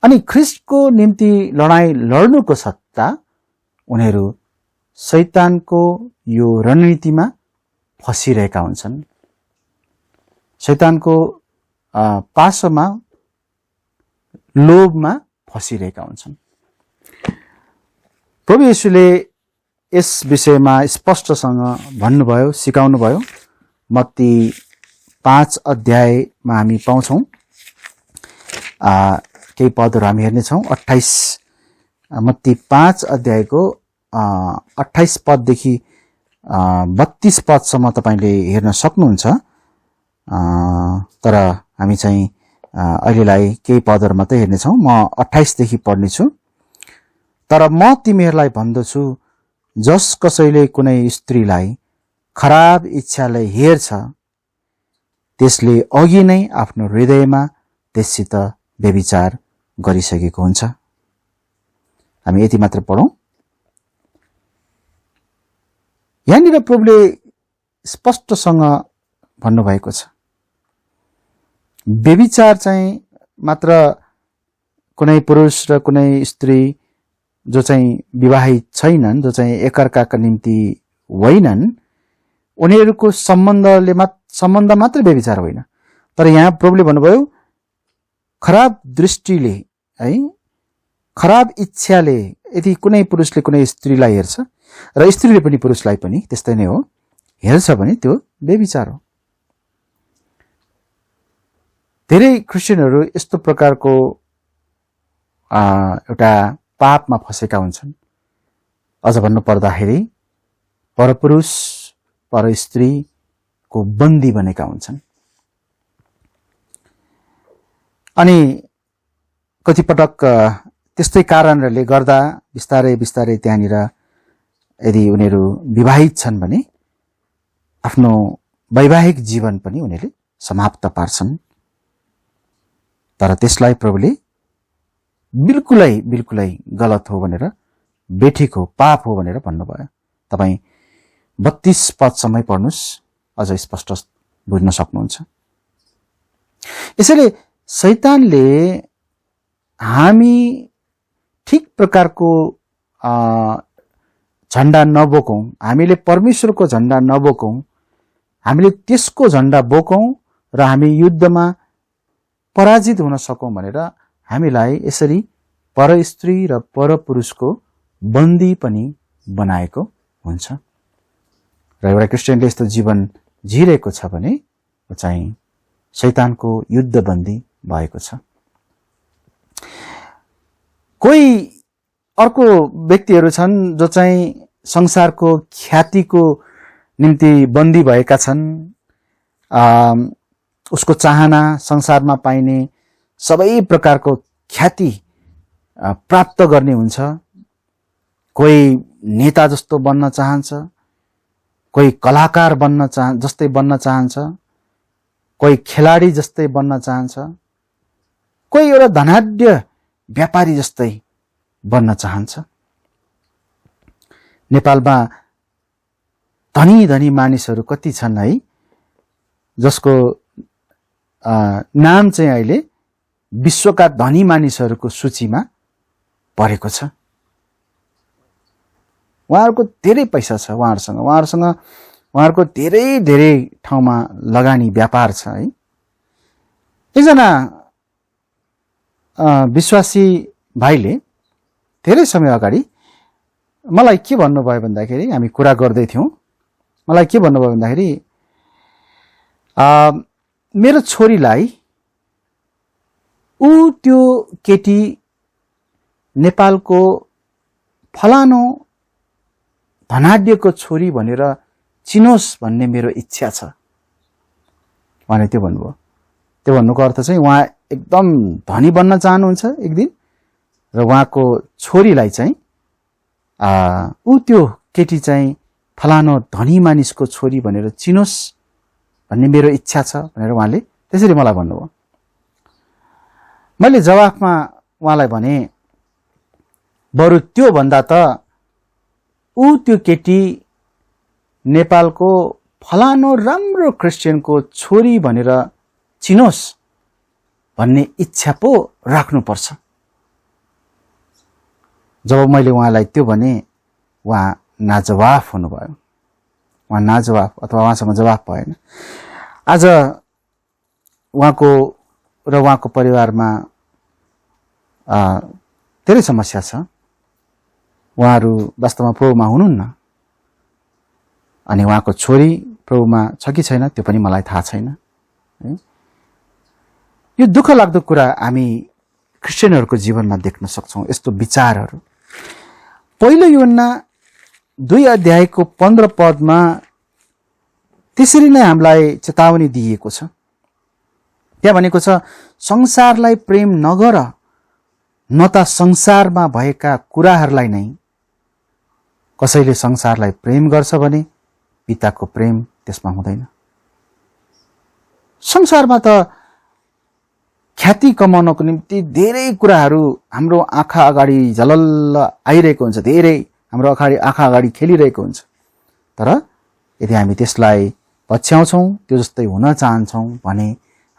अनि ख्रिस्टको निम्ति लडाईँ लड्नुको सट्टा उनीहरू शैतानको यो रणनीतिमा फसिरहेका हुन्छन्। शैतानको पासोमा, लोभमा फसिरहेका हुन्छन्। प्रभु येशूले यस विषयमा स्पष्टसँग भन्नुभयो, सिकाउनुभयो। मत्ती 5 अध्यायमा हामी पाउँछौँ। केही पदहरू हामी हेर्नेछौँ। 28 मत्ती 5 अध्यायको 28 पददेखि 32 पदसम्म तपाईँले हेर्न सक्नुहुन्छ। तर हामी चाहिँ अहिलेलाई केही पदहरू मात्रै हेर्नेछौँ। म 28 देखि पढ्नेछु। तर म तिमीहरूलाई भन्दछु, जस कसैले कुनै स्त्रीलाई खराब इच्छाले हेर्छ, त्यसले अघि नै आफ्नो हृदयमा त्यससित व्यभिचार गरिसकेको हुन्छ। हामी यति मात्र पढौँ। यहाँनिर प्रभुले स्पष्टसँग भन्नुभएको छ, व्यभिचार चाहिँ मात्र कुनै पुरुष र कुनै स्त्री जो चाहिँ विवाहित छैनन्, जो चाहिँ एकअर्काका निम्ति होइनन्, उनीहरूको सम्बन्ध मात्र व्यभिचार होइन। तर यहाँ प्रभुले भन्नुभयो, खराब दृष्टिले, है, खराब इच्छाले यदि कुनै पुरुषले कुनै स्त्रीलाई हेर्छ र स्त्रीले पनि पुरुषलाई पनि त्यस्तै नै हो हेर्छ भने त्यो व्यभिचार हो। धेरै क्रिस्चियनहरू यस्तो प्रकारको एउटा पापमा फसेका हुन्छन्। अझ भन्नु पर्दाखेरि परपुरुष पर स्त्रीको बन्दी बनेका हुन्छन्। अनि कतिपटक त्यस्तै कारणहरूले गर्दा बिस्तारै बिस्तारै त्यहाँनिर यदि उनीहरू विवाहित छन् भने आफ्नो वैवाहिक जीवन पनि उनीहरूले समाप्त पार्छन्। तर त्यसलाई प्रभुले बिल्कुलै गलत हो भनेर, बेठिक हो, पाप हो भनेर भन्नुभयो। तपाईँ 32 पदसम्म पढ्नुहोस्, अझ स्पष्ट बुझ्न सक्नुहुन्छ। यसैले शैतानले हामी ठिक प्रकारको झण्डा नबोकौँ, हामीले परमेश्वरको झण्डा नबोकौँ, हामीले त्यसको झण्डा बोकौँ र हामी युद्धमा पराजित हुन सकौँ भनेर हामीलाई यसरी पर स्त्री र पर पुरुषको बन्दी पनि बनाएको हुन्छ। र एउटा क्रिस्चियनले यस्तो जीवन जिरहेको छ भने चाहिँ शैतानको युद्धबन्दी भएको छ। कोही अर्को व्यक्तिहरू छन् जो चाहिँ संसारको ख्यातिको निम्ति बन्दी भएका छन्। उसको चाहना संसारमा पाइने सबै प्रकारको ख्याति प्राप्त गर्ने हुन्छ। कोही नेता जस्तो बन्न चाहन्छ, कोही कलाकार जस्तै बन्न चाहन्छ, कोही खेलाडी जस्तै बन्न चाहन्छ, कोही एउटा धनाढ्य व्यापारी जस्तै बन्न चाहन्छ। नेपालमा धनी धनी मानिसहरू कति छन् है, जसको नाम चाहिँ अहिले विश्वका धनी मानिसहरूको सूचीमा परेको छ। उहाँहरूको धेरै पैसा छ, उहाँहरूको धेरै धेरै ठाउँमा लगानी व्यापार छ है। एकजना विश्वासी भाइले धेरै समय अगाडि मलाई के भन्नुभयो भन्दाखेरि, हामी कुरा गर्दै थियौँ, मलाई के भन्नुभयो भन्दाखेरि मेरो छोरीलाई त्यो केटी नेपालको फलानो धनाढ्यको छोरी भनेर चिनोस् भन्ने मेरो इच्छा छ भने त्यो भन्नुभयो। त्यो भन्नुको अर्थ चाहिँ उहाँ एकदम धनी बन्न चाहनुहुन्छ एक दिन, र उहाँको छोरीलाई चाहिँ त्यो केटी चाहिँ फलानो धनी मानिसको छोरी भनेर चिनोस् भन्ने मेरो इच्छा छ भनेर उहाँले त्यसरी मलाई भन्नुभयो। मैले जवाफमा उहाँलाई भने, बरु त्यो भन्दा त त्यो केटी नेपालको फलानो राम्रो क्रिस्चियनको छोरी भनेर चिनोस् भन्ने इच्छा पो राख्नुपर्छ। जब मैले उहाँलाई त्यो भने, उहाँ नाजवाफ हुनुभयो, उहाँ नाजवाफ अथवा उहाँसँग जवाफ भएन। आज उहाँको र उहाँको परिवारमा धेरै समस्या छ। उहाँहरू वास्तवमा प्रभुमा हुनुहुन्न, अनि उहाँको छोरी प्रभुमा छ कि छैन त्यो पनि मलाई थाहा छैन है। यो दुःख लाग्दो कुरा हामी क्रिस्चियनहरूको जीवनमा देख्न सक्छौँ, यस्तो विचारहरू। पहिलो यूहन्ना 2 अध्यायको 15 पदमा त्यसरी नै हामीलाई चेतावनी दिइएको छ। त्यहाँ भनेको छ, संसारलाई प्रेम नगर, न त संसारमा भएका कुराहरूलाई नै। कसैले संसारलाई प्रेम गर्छ भने पिताको प्रेम त्यसमा हुँदैन। संसारमा त ख्याति कमाउनको निम्ति धेरै कुराहरू हाम्रो आँखा अगाडि झलल्ल आइरहेको हुन्छ, धेरै हाम्रो आँखा अगाडि खेलिरहेको हुन्छ। तर यदि हामी त्यसलाई पछ्याउँछौँ, त्यो जस्तै हुन चाहन्छौँ भने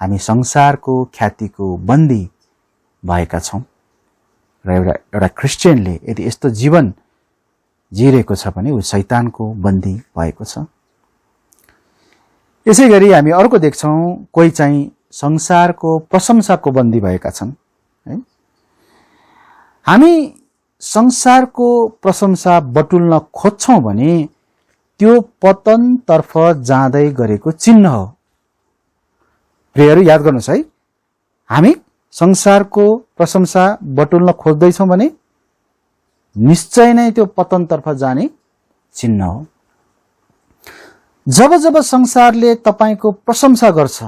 हामी संसारको ख्यातिको बन्दी भएका छौँ। र एउटा क्रिस्चियनले यदि यस्तो जीवन जिरहेको छ भने ऊ शैतानको बन्दी भएको छ। यसै गरी हामी अर्को देख्छौँ, कोही चाहिँ संसारको प्रशंसाको बन्दी भएका छन् है। हामी संसारको प्रशंसा बटुल्न खोज्छौँ भने त्यो पतनतर्फ जाँदै गरेको चिन्ह हो। प्रियहरू याद गर्नुहोस् है, हामी संसारको प्रशंसा बटुल्न खोज्दैछौँ भने निश्चय नै त्यो पतनतर्फ जाने चिन्ह हो। जब जब संसारले तपाईको प्रशंसा गर्छ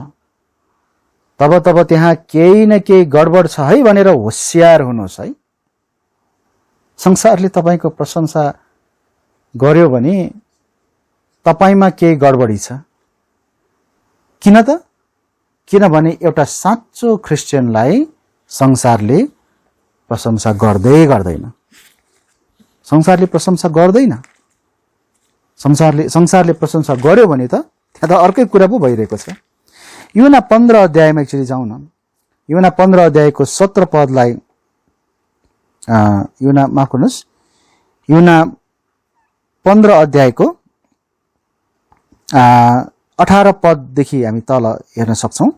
तब तब त्यहाँ केही न केही गडबड छ है भनेर होशियार हुनुहोस् है। संसारले तपाईको प्रशंसा गर्यो भने तपाईमा केही गडबडी छ। किन त? किनभने एउटा साँचो क्रिस्चियनलाई संसारले प्रशंसा गर्दैन। संसारले प्रशंसा गर्दैन। संसारले प्रशंसा गर्यो भने त त्यहाँ त अर्कै कुरा पो भइरहेको छ। यूहन्ना 15 अध्यायमा एकचोटि जाउँ न। यूहन्ना 15 अध्यायको 17 पदलाई यूहन्ना 15 अध्यायको 18 पददेखि हामी तल हेर्न सक्छौँ।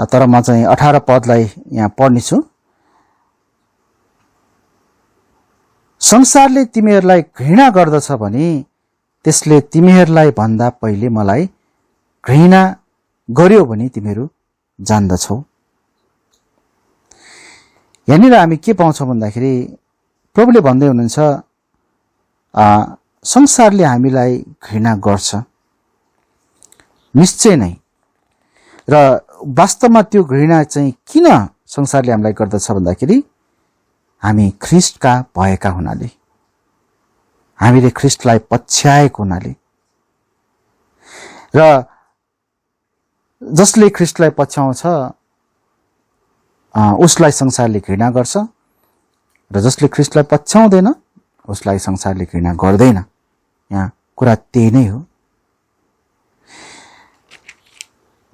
तर म चाहिँ 18 पदलाई यहाँ पढ्नेछु। संसारले तिमीहरूलाई घृणा गर्दछ भने त्यसले तिमीहरूलाई भन्दा पहिले मलाई घृणा गर्यो भने तिमीहरू जान्दछौ। यहाँनिर हामी के पाउँछौँ भन्दाखेरि प्रभुले भन्दै हुनुहुन्छ संसारले हामीलाई घृणा गर्छ निश्चय नै। र वास्तवमा त्यो घृणा चाहिँ किन संसारले हामीलाई गर्दछ भन्दाखेरि हामी ख्रीष्टका भएका हुनाले, हामीले ख्रीष्टलाई पछ्याएको हुनाले। र जसले ख्रीष्टलाई पछ्याउँछ उसलाई संसारले घृणा गर्छ, र जसले ख्रीष्टलाई पछ्याउँदैन उसलाई संसारले घृणा गर्दैन। यहाँ कुरा त्यही नै हो।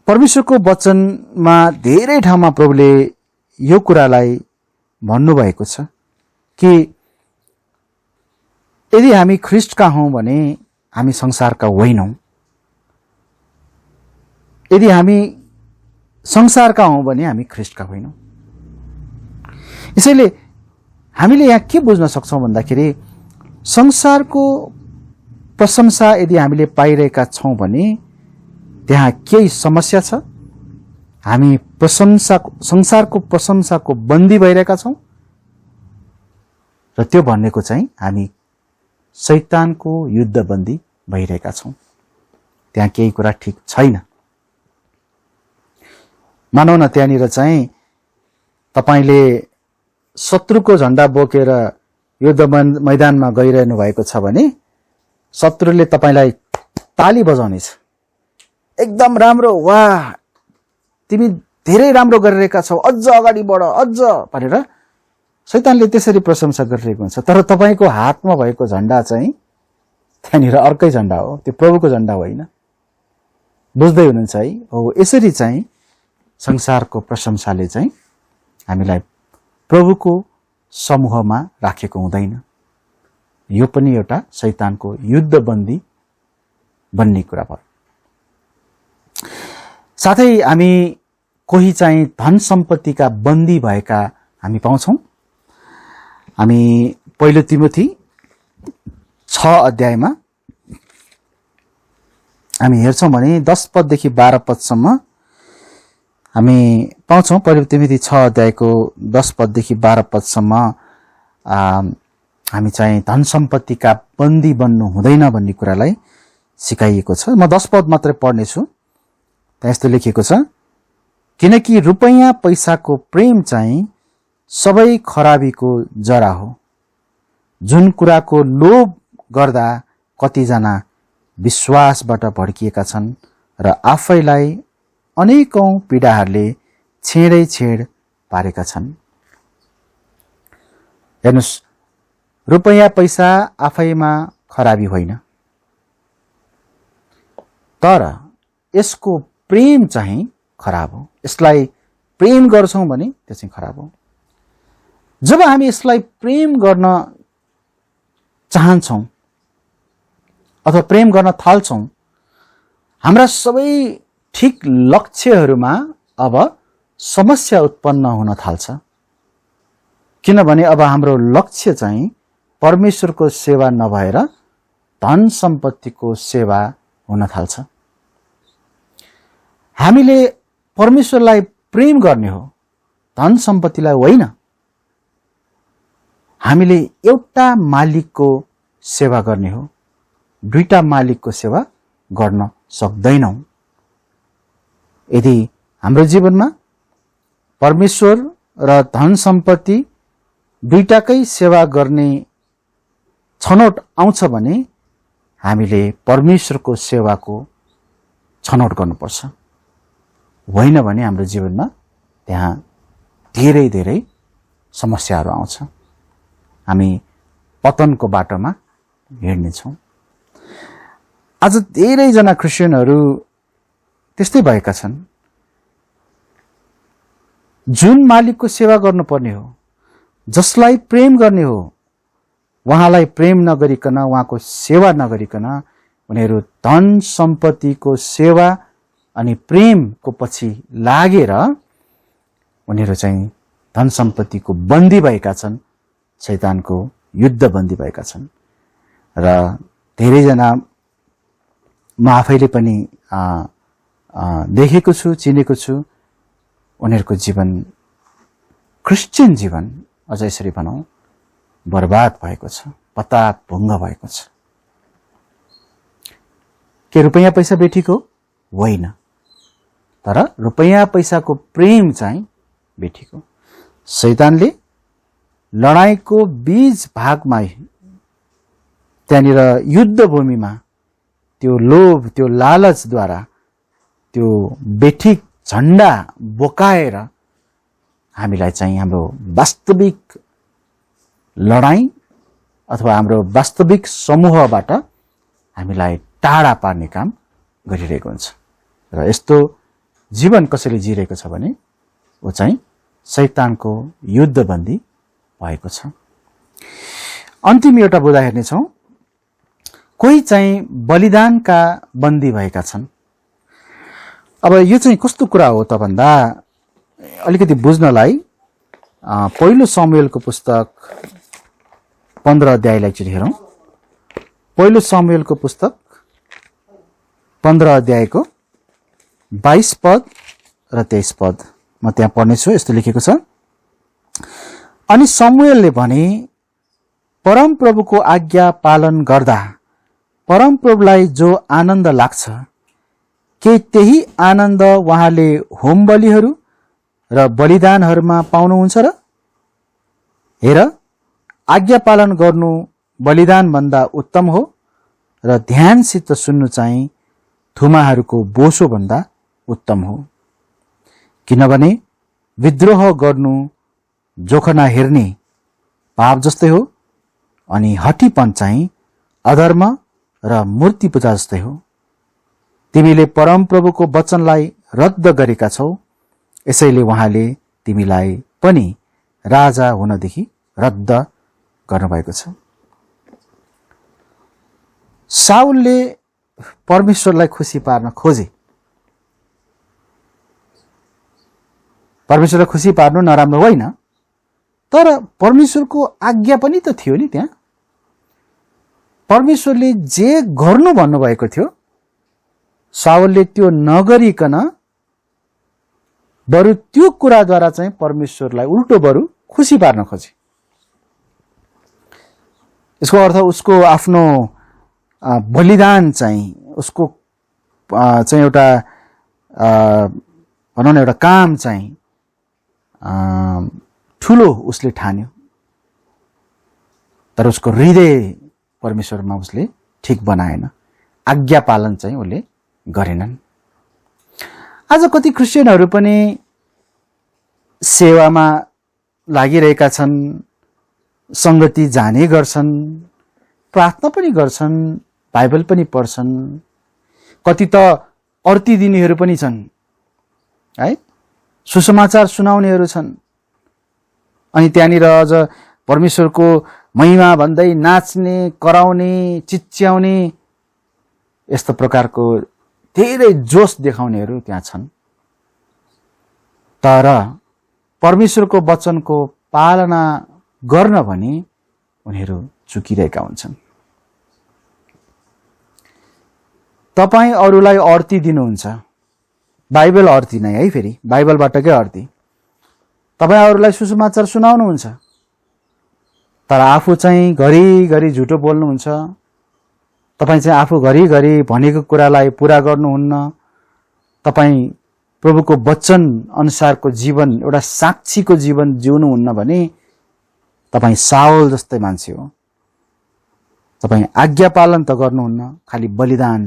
परमेश्वरको वचनमा धेरै ठाउँमा प्रभुले यो कुरालाई भन्नुभएको छ कि यदि हामी ख्रीष्टका हौं भने हामी संसारका होइनौं। यदि हामी संसारका हौं भने हामी ख्रीष्टका होइनौं। यसैले हामीले यहाँ के बुझ्न सक्छौं भन्दाखेरि संसारको प्रशंसा यदि हामीले पाइरहेका छौं भने त्यहाँ केही समस्या छ। हामी संसारको प्रशंसाको बन्दी भइरहेका छौं र त्यो भनेको चाहिँ हामी शैतानको युद्धबन्दी भइरहेका छौं। त्यहाँ केही कुरा ठिक छैन। मानौ न त्यहाँनिर चाहिँ तपाईले शत्रुको झण्डा बोकेर युद्ध मैदानमा गइरहनु भएको छ भने शत्रुले तपाईलाई ताली बजाउनेछ, एकदम राम्रो, वाह तिमी धेरै राम्रो गरिरहेका छौ, अझ अगाडि बढ, अझ भनेर शैतानले त्यसरी प्रशंसा गरिरहेको हुन्छ। तर तपाईको हातमा भएको झण्डा चाहिँ त्यहाँनिर अर्कै झण्डा हो, त्यो प्रभुको झण्डा होइन। बुझ्दै हुनुहुन्छ है? हो, यसरी चाहिँ संसारको प्रशंसाले चाहिँ हामीलाई प्रभुको समूहमा राखेको हुँदैन। यो पनि एउटा शैतानको युद्धबन्दी बन्ने कुरा भयो। साथै हामी कोही चाहिँ धन सम्पत्तिका बन्दी भएका हामी पाउँछौं। हामी पहिलो तिमोथी 6 अध्यायमा हामी हेर्छौं भने 10 पददेखि 12 पदसम्म हामी पाउँछौं। पहिलो तिमोथी 6 अध्यायको 10 पददेखि 12 पदसम्म हामी चाहिँ धन सम्पत्तिका बन्दी बन्नु हुँदैन भन्ने कुरालाई सिकाइएको छ। म 10 पद मात्रै पढ्नेछु। त्यहाँ यस्तो लेखिएको छ, किनकि रुपैयाँ पैसाको प्रेम चाहिँ सबै खराबीको जरा हो। जुन कुराको लोभ गर्दा कतिजना विश्वासबाट भड्किएका छन् र आफैलाई अनेकौं पीडाहरूले छेडै छेड पारेका छन्। हेर्नुस्, रुपैयाँ पैसा आफैमा खराबी होइन, तर यसको प्रेम चाहिँ खराब हो। यसलाई प्रेम गर्छौं भने त्यो चाहिँ खराब हो। जब हामी यसलाई प्रेम गर्न चाहन्छौं अथवा प्रेम गर्न थाल्छौं, हाम्रा सबै ठिक लक्ष्यहरूमा अब समस्या उत्पन्न हुन थाल्छ। किनभने अब हाम्रो लक्ष्य चाहिँ परमेश्वरको सेवा नभएर धन सम्पत्तिको सेवा हुन थाल्छ। हामीले परमेश्वरलाई प्रेम गर्ने हो, धन सम्पत्तिलाई होइन। हामीले एउटा मालिकको सेवा गर्ने हो, दुईटा मालिकको सेवा गर्न सक्दैनौं। यदि हाम्रो जीवनमा परमेश्वर र धन सम्पत्ति दुईटाकै सेवा गर्ने छनौट आउँछ भने हामीले परमेश्वरको सेवाको छनौट गर्नुपर्छ। होइन भने हाम्रो जीवनमा त्यहाँ धेरै धेरै समस्याहरू आउँछ। हामी पतनको बाटोमा हिँड्नेछौँ। आज धेरैजना क्रिस्चियनहरू त्यस्तै भएका छन्। जुन मालिकको सेवा गर्नुपर्ने हो, जसलाई प्रेम गर्ने हो, उहाँलाई प्रेम नगरिकन, उहाँको सेवा नगरिकन उनीहरू धन सम्पत्तिको सेवा अनि प्रेमको पछि लागेर उनीहरू चाहिँ धन सम्पत्तिको बन्दी भएका छन्, शैतानको युद्धबन्दी भएका छन्। र धेरैजना म आफैले पनि देखेको छु, चिनेको छु, उनीहरूको जीवन, क्रिस्चियन जीवन अझ यसरी भनौं बर्बाद भएको छ, पताभुङ्ग भएको छ। के रुपैयाँ पैसा बेठीको होइन, तर रुपैयाँ पैसाको प्रेम चाहिँ बेठीको। शैतानले लडाईँको बीज भागमा, त्यहाँनिर युद्ध भूमिमा त्यो लोभ, त्यो लालचद्वारा त्यो बेठिक झण्डा बोकाएर हामीलाई चाहिँ हाम्रो वास्तविक लडाईँ अथवा हाम्रो वास्तविक समूहबाट हामीलाई टाढा पार्ने काम गरिरहेको हुन्छ। र यस्तो जीवन कसैले जिरहेको छ भने ऊ चाहिँ शैतानको युद्धबन्दी भएको छ। अन्तिम एउटा बुँदा हेर्नेछौँ, कोही चाहिँ बलिदानका बन्दी भएका छन्। अब यो चाहिँ कस्तो कुरा हो त भन्दा अलिकति बुझ्नलाई पहिलो शमूएलको पुस्तक 15 अध्यायलाई चाहिँ हेरौँ। पहिलो शमूएलको पुस्तक 15 अध्यायको 22 पद र 23 पद म त्यहाँ पढ्नेछु। यस्तो लेखेको छ, अनि शमूएलले भने, परमप्रभुको आज्ञा पालन गर्दा परमप्रभुलाई जो आनन्द लाग्छ, के त्यही आनन्द उहाँले होम बलिहरू र बलिदानहरूमा पाउनुहुन्छ र? हेर, आज्ञा पालन गर्नु बलिदानभन्दा उत्तम हो र ध्यानसित सुन्नु चाहिँ थुमाहरूको बोसोभन्दा उत्तम हो। किनभने विद्रोह गर्नु जोखना हेर्ने पाप जस्तै हो, अनि हठीपन चाहिँ अधर्म र मूर्ति पूजा जस्तै हो। तिमीले परमप्रभुको वचनलाई रद्द गरेका छौ, यसैले उहाँले तिमीलाई पनि राजा हुनदेखि रद्द गर्नुभएको छ। साउलले परमेश्वरलाई खुसी पार्न खोजे। परमेश्वरलाई खुसी पार्नु नराम्रो होइन, तर परमेश्वरको आज्ञा पनि त थियो नि त्यहाँ। परमेश्वरले जे गर्नु भन्नुभएको थियो साउलले त्यो नगरिकन बरु त्यो कुराद्वारा चाहिँ परमेश्वरलाई उल्टो बरु खुसी पार्न खोजे। यसको अर्थ उसको आफ्नो बलिदान चाहिँ उसको चाहिँ एउटा भनौँ न एउटा काम चाहिँ ठुलो उसले ठान्यो, तर उसको हृदय परमेश्वरमा उसले ठिक बनाएन। आज्ञा पालन चाहिँ उसले गरेनन्। आज कति क्रिस्चियनहरू पनि सेवामा लागिरहेका छन्, संगति जाने गर्छन्, प्रार्थना पनि गर्छन्, बाइबल पनि पढ्छन्, कति त अर्ती दिनेहरू पनि छन् है, सुसमाचार सुनाउनेहरू छन्, अनि त्यहाँनिर अझ परमेश्वरको महिमा भन्दै नाच्ने, कराउने, चिच्याउने यस्तो प्रकारको धेरै जोश देखाउनेहरू त्यहाँ छन्। तर परमेश्वरको वचनको पालना गर्न भने उनीहरू चुकिरहेका हुन्छन्। तपाईँ अरूलाई अर्ती दिनुहुन्छ, बाइबल अर्ती नै है, फेरि बाइबलबाटकै अर्ती। तपाईँ अरूलाई सुसमाचार सुनाउनुहुन्छ, तर आफू चाहिँ घरिघरि झुटो बोल्नुहुन्छ। तपाईँ चाहिँ आफू घरिघरि भनेको कुरालाई पुरा गर्नुहुन्न। तपाईँ प्रभुको वचन अनुसारको जीवन, एउटा साक्षीको जीवन जिउनुहुन्न भने तपाईँ साउल जस्तै मान्छे हो। तपाईँ आज्ञा पालन त गर्नुहुन्न, खालि बलिदान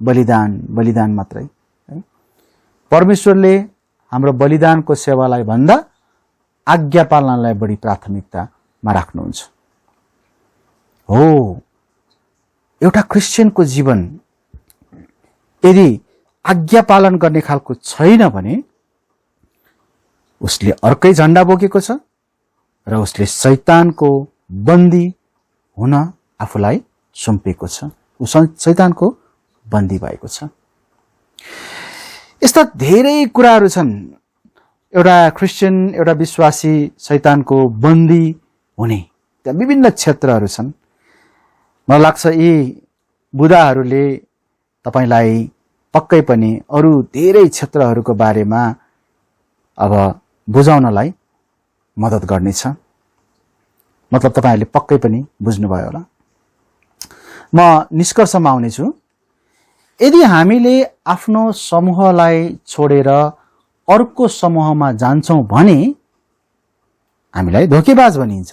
बलिदान बलिदान मात्रै है। परमेश्वरले हाम्रो बलिदानको सेवालाई भन्दा आज्ञा पालनलाई बढी प्राथमिकतामा राख्नुहुन्छ। हो, एउटा क्रिस्चियनको जीवन यदि आज्ञा पालन गर्ने खालको छैन भने उसले अर्कै झण्डा बोकेको छ र उसले शैतानको बन्दी हुन आफूलाई सुम्पेको छ। ऊ शैतानको बन्दी भएको छ। यस्ता धेरै कुराहरू छन्। एउटा क्रिस्चियन, एउटा विश्वासी शैतानको बन्दी हुने त्यहाँ विभिन्न क्षेत्रहरू छन्। मलाई लाग्छ यी बुदाहरूले तपाईलाई पक्कै पनि अरू धेरै क्षेत्रहरूको बारेमा अब बुझाउनलाई मद्दत गर्नेछ। मतलब तपाईहरुले पक्कै पनि बुझ्नुभयो होला। म निष्कर्षमा आउनेछु। यदि हामीले आफ्नो समूहलाई छोडेर अर्को समूहमा जान्छौं भने हामीलाई धोकेबाज भनिन्छ,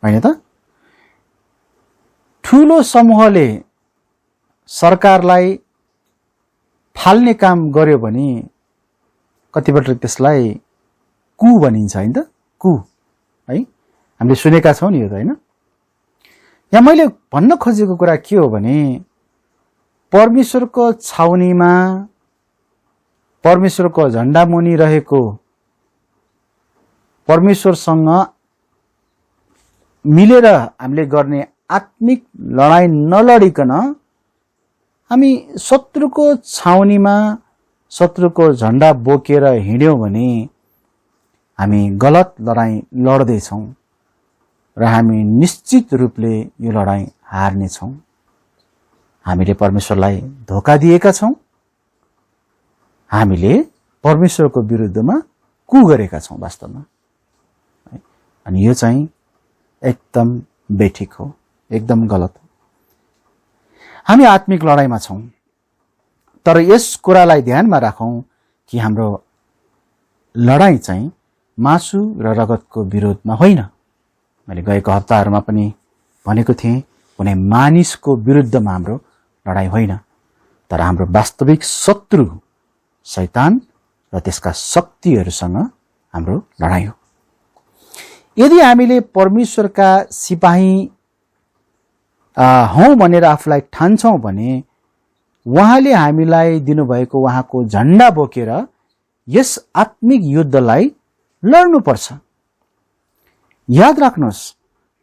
हैन त? ठूलो समूहले सरकारलाई फाल्ने काम गर्यो भने कतिपटक त्यसलाई कु भनिन्छ, हैन त? कु है हामीले सुनेका छौं नि, यो त हैन? यहाँ मैले भन्न खोजेको कुरा के हो भने परमेश्वरको छाउनीमा परमेश्वरको झण्डा मुनि रहेको परमेश्वरसँग मिलेर हामीले गर्ने आत्मिक लडाई नलडिकन हामी शत्रुको छाउनीमा शत्रुको झण्डा बोकेर हिँड्यौं भने हामी गलत लडाई लड्दैछौं र हामी निश्चित रूपले यो लडाई हार्नेछौं। हामीले परमेश्वरलाई धोका दिएका छौं, हामीले परमेश्वरको विरुद्धमा कु गरेका छौं वास्तवमा। अनि यो चाहिँ एकदम बेठिक हो, एकदम गलत हो। हामी आत्मिक लडाईमा छौं, तर यस कुरालाई ध्यानमा राखौं कि हाम्रो लडाई चाहिँ मासु र रगतको विरोधमा होइन। मैले गएको हप्ताहरुमा पनि भनेको थिएँ, कुनै मानिसको विरुद्धमा हाम्रो लडाई होइन, तर हाम्रो वास्तविक शत्रु शैतान र त्यसका शक्तिहरुसँग हाम्रो लडाई हो। यदि हामीले परमेश्वरका सिपाही हौं भनेर आफूलाई ठान्छौं भने उहाँले हामीलाई दिनुभएको उहाँको झण्डा बोकेर यस आत्मिक युद्धलाई लड्नुपर्छ। याद राख्नुहोस्,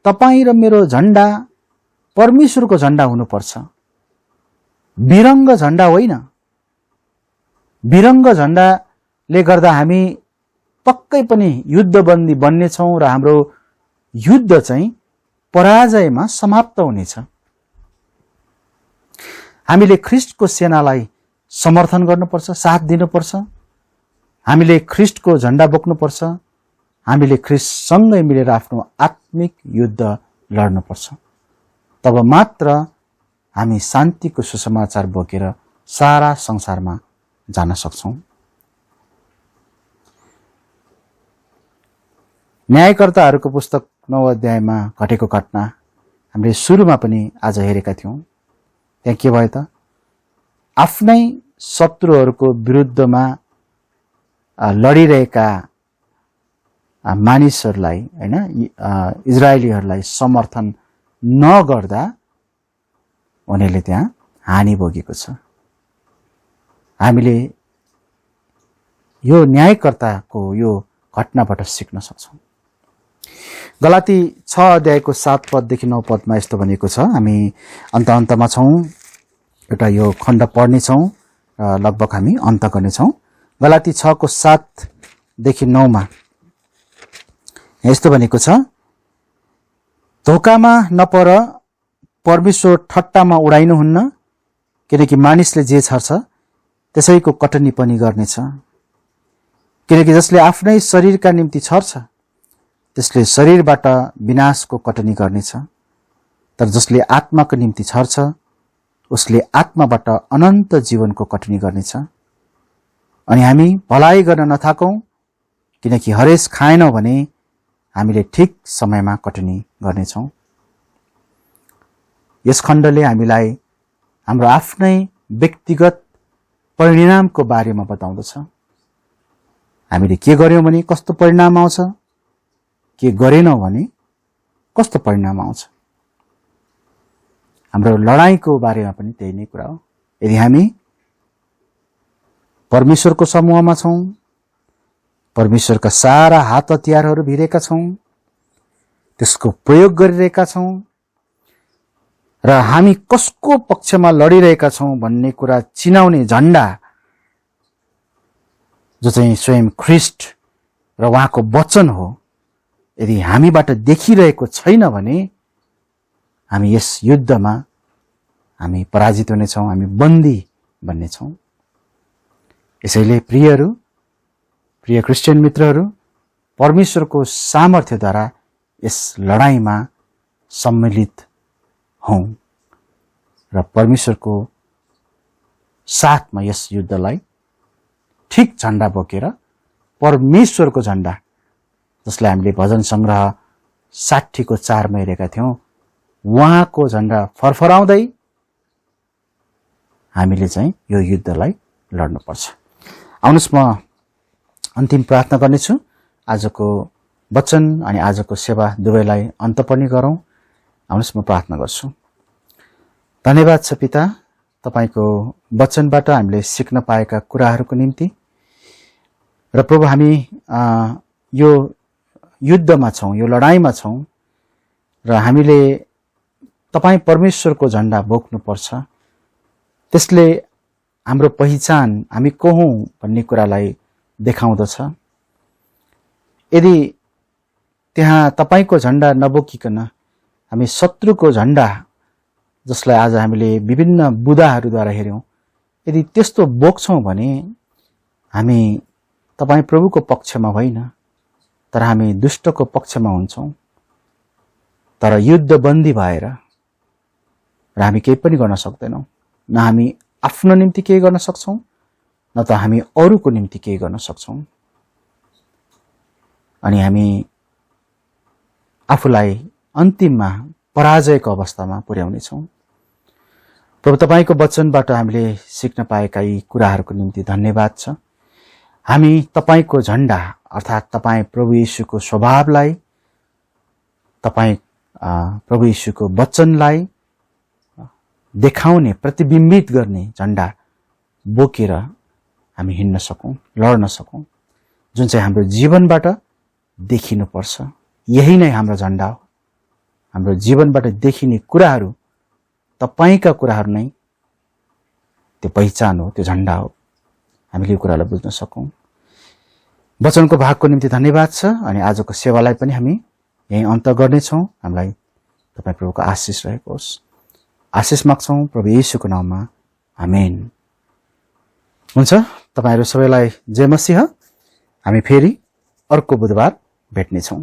तपाई र मेरो झण्डा परमेश्वरको झण्डा हुनुपर्छ, विरङ्ग झण्डा होइन। विरङ्ग झण्डाले गर्दा हामी पक्कै पनि युद्धबन्दी बन्नेछौं र हाम्रो युद्ध चाहिँ पराजयमा समाप्त हुनेछ। हामीले ख्रीष्टको सेनालाई समर्थन गर्नुपर्छ, साथ दिनुपर्छ। हामीले ख्रीष्टको झण्डा बोक्नुपर्छ। हामीले ख्रीष्टसँगै मिलेर आफ्नो आत्मिक युद्ध लड्नुपर्छ। तब मात्र हामी शान्तिको सुसमाचार बोकेर सारा संसारमा जान सक्छौं। न्यायकर्ताहरूको पुस्तक 9 अध्यायमा घटेको घटना हामीले सुरुमा पनि आज हेरेका थियौं। त्यहाँ के भयो त? आफ्नै शत्रुहरूको विरुद्धमा लडिरहेका मानिसहरूलाई हैन इजरायलीहरूलाई समर्थन नगर्दा उनीहरूले त्यहाँ हानि भोगेको छ। हामीले यो न्यायकर्ताको यो घटनाबाट सिक्न सक्छौं। गलाती 6 अध्यायको 7 पददेखि 9 पदमा यस्तो भनेको छ। हामी अन्तमा छौं, एउटा यो खण्ड पढ्ने छौं र लगभग हामी अन्त गर्ने छौं। गलाती 6 को 7 देखि 9 मा यस्तो भनेको छ, धोकामा नपर, परमेश्वर ठट्टामा उडाइनुहुन्न, किनकि मानिसले जे छर्छ त्यसैको कटनी पनि गर्नेछ। किनकि जसले आफ्नै शरीरका निम्ति छर्छ त्यसले शरीरबाट विनाशको कटनी गर्नेछ, तर जसले आत्माको निम्ति छर्छ उसले आत्माबाट अनन्त जीवनको कटनी गर्नेछ। अनि हामी भलाइ गर्न नथाकौं, किनकि हरेस खाएनौं भने हामीले ठिक समयमा कटनी गर्नेछौं। यस खण्डले हामीलाई हाम्रो आफ्नै व्यक्तिगत परिणामको बारेमा बताउँदछ। हामीले के गर्यौं भने कस्तो परिणाम आउँछ, के गरेनौं भने कस्तो परिणाम आउँछ। हाम्रो लडाईको बारेमा पनि त्यही नै कुरा हो। यदि हामी परमेश्वरको समूहमा छौं, परमेश्वरका सारा हात हतियारहरू भिरेका छौं, त्यसको प्रयोग गरिरहेका छौं र हामी कसको पक्षमा लडिरहेका छौं भन्ने कुरा चिनाउने झण्डा जो चाहिँ स्वयं ख्रीष्ट र उहाँको वचन हो, यदि हामीबाट देखिरहेको छैन भने हामी यस युद्धमा हामी पराजित हुनेछौं, हामी बन्दी बन्नेछौं। यसैले प्रिय क्रिस्चियन मित्रहरू, परमेश्वरको सामर्थ्यद्वारा यस लडाईमा सम्मिलित हौं र परमेश्वरको साथमा यस युद्धलाई ठिक झण्डा बोकेर, परमेश्वरको झण्डा जसलाई हामीले भजन संग्रह 60 को 4 मा हेरेका थियौं, उहाँको झण्डा फरफराउँदै हामीले चाहिँ यो युद्धलाई लड्नुपर्छ। आउनुहोस् म अन्तिम प्रार्थना गर्नेछु। आजको वचन अनि आजको सेवा दुवैलाई अन्त पनि गरौं। आउनुहोस् म प्रार्थना गर्छु। धन्यवाद छ पिता, तपाईको वचनबाट हामीले सिक्न पाएका कुराहरूको निम्ति। र प्रभु हामी यो युद्धमा छौं, यो लडाईँमा छौं र हामीले तपाई परमेश्वरको झण्डा बोक्नुपर्छ। त्यसले हाम्रो पहिचान, हामी को हौं भन्ने कुरालाई देखाउँदछ। यदि त्यहाँ तपाईको झण्डा नबोकिकन हामी शत्रुको झण्डा, जसलाई आज हामीले विभिन्न बुदाहरूद्वारा हेर्यौं, यदि त्यस्तो बोक्छौं भने हामी तपाई प्रभुको पक्षमा होइन, तर हामी दुष्टको पक्षमा हुन्छौं। तर युद्धबन्दी भएर र हामी केही पनि गर्न सक्दैनौं। न हामी आफ्नो निम्ति केही गर्न सक्छौं, न त हामी अरूको निम्ति केही गर्न सक्छौं। अनि हामी आफूलाई अन्तिममा पराजयको अवस्थामा पुर्याउनेछौं। प्रभु तपाईको वचनबाट हामीले सिक्न पाएका यी कुराहरूको निम्ति धन्यवाद छ। हामी तपाईको झण्डा अर्थात् तपाई प्रभु येशूको स्वभावलाई, तपाई प्रभु येशूको वचनलाई देखाउने, प्रतिबिम्बित गर्ने झण्डा बोकेर हामी हिँड्न सकौं, लड्न सकौं, जुन चाहिँ हाम्रो जीवनबाट देखिनुपर्छ। यही नै हाम्रो झण्डा हो। हाम्रो जीवनबाट देखिने कुराहरू, तपाईका कुराहरू नै त्यो पहिचान हो, त्यो झण्डा हो। हामीले यो कुरालाई बुझ्न सकौं। वचनको भागको निम्ति धन्यवाद छ। अनि आजको सेवालाई पनि हामी यही अन्त गर्नेछौं। हामीलाई तपाई प्रभुको आशिष रहेको होस्। आशिष माग्छौं प्रभु येशूको नाममा, आमेन। हुन्छ, तपाईहरु सबैलाई जय मसीह। हामी फेरि अर्को बुधबार भेट्नेछौं।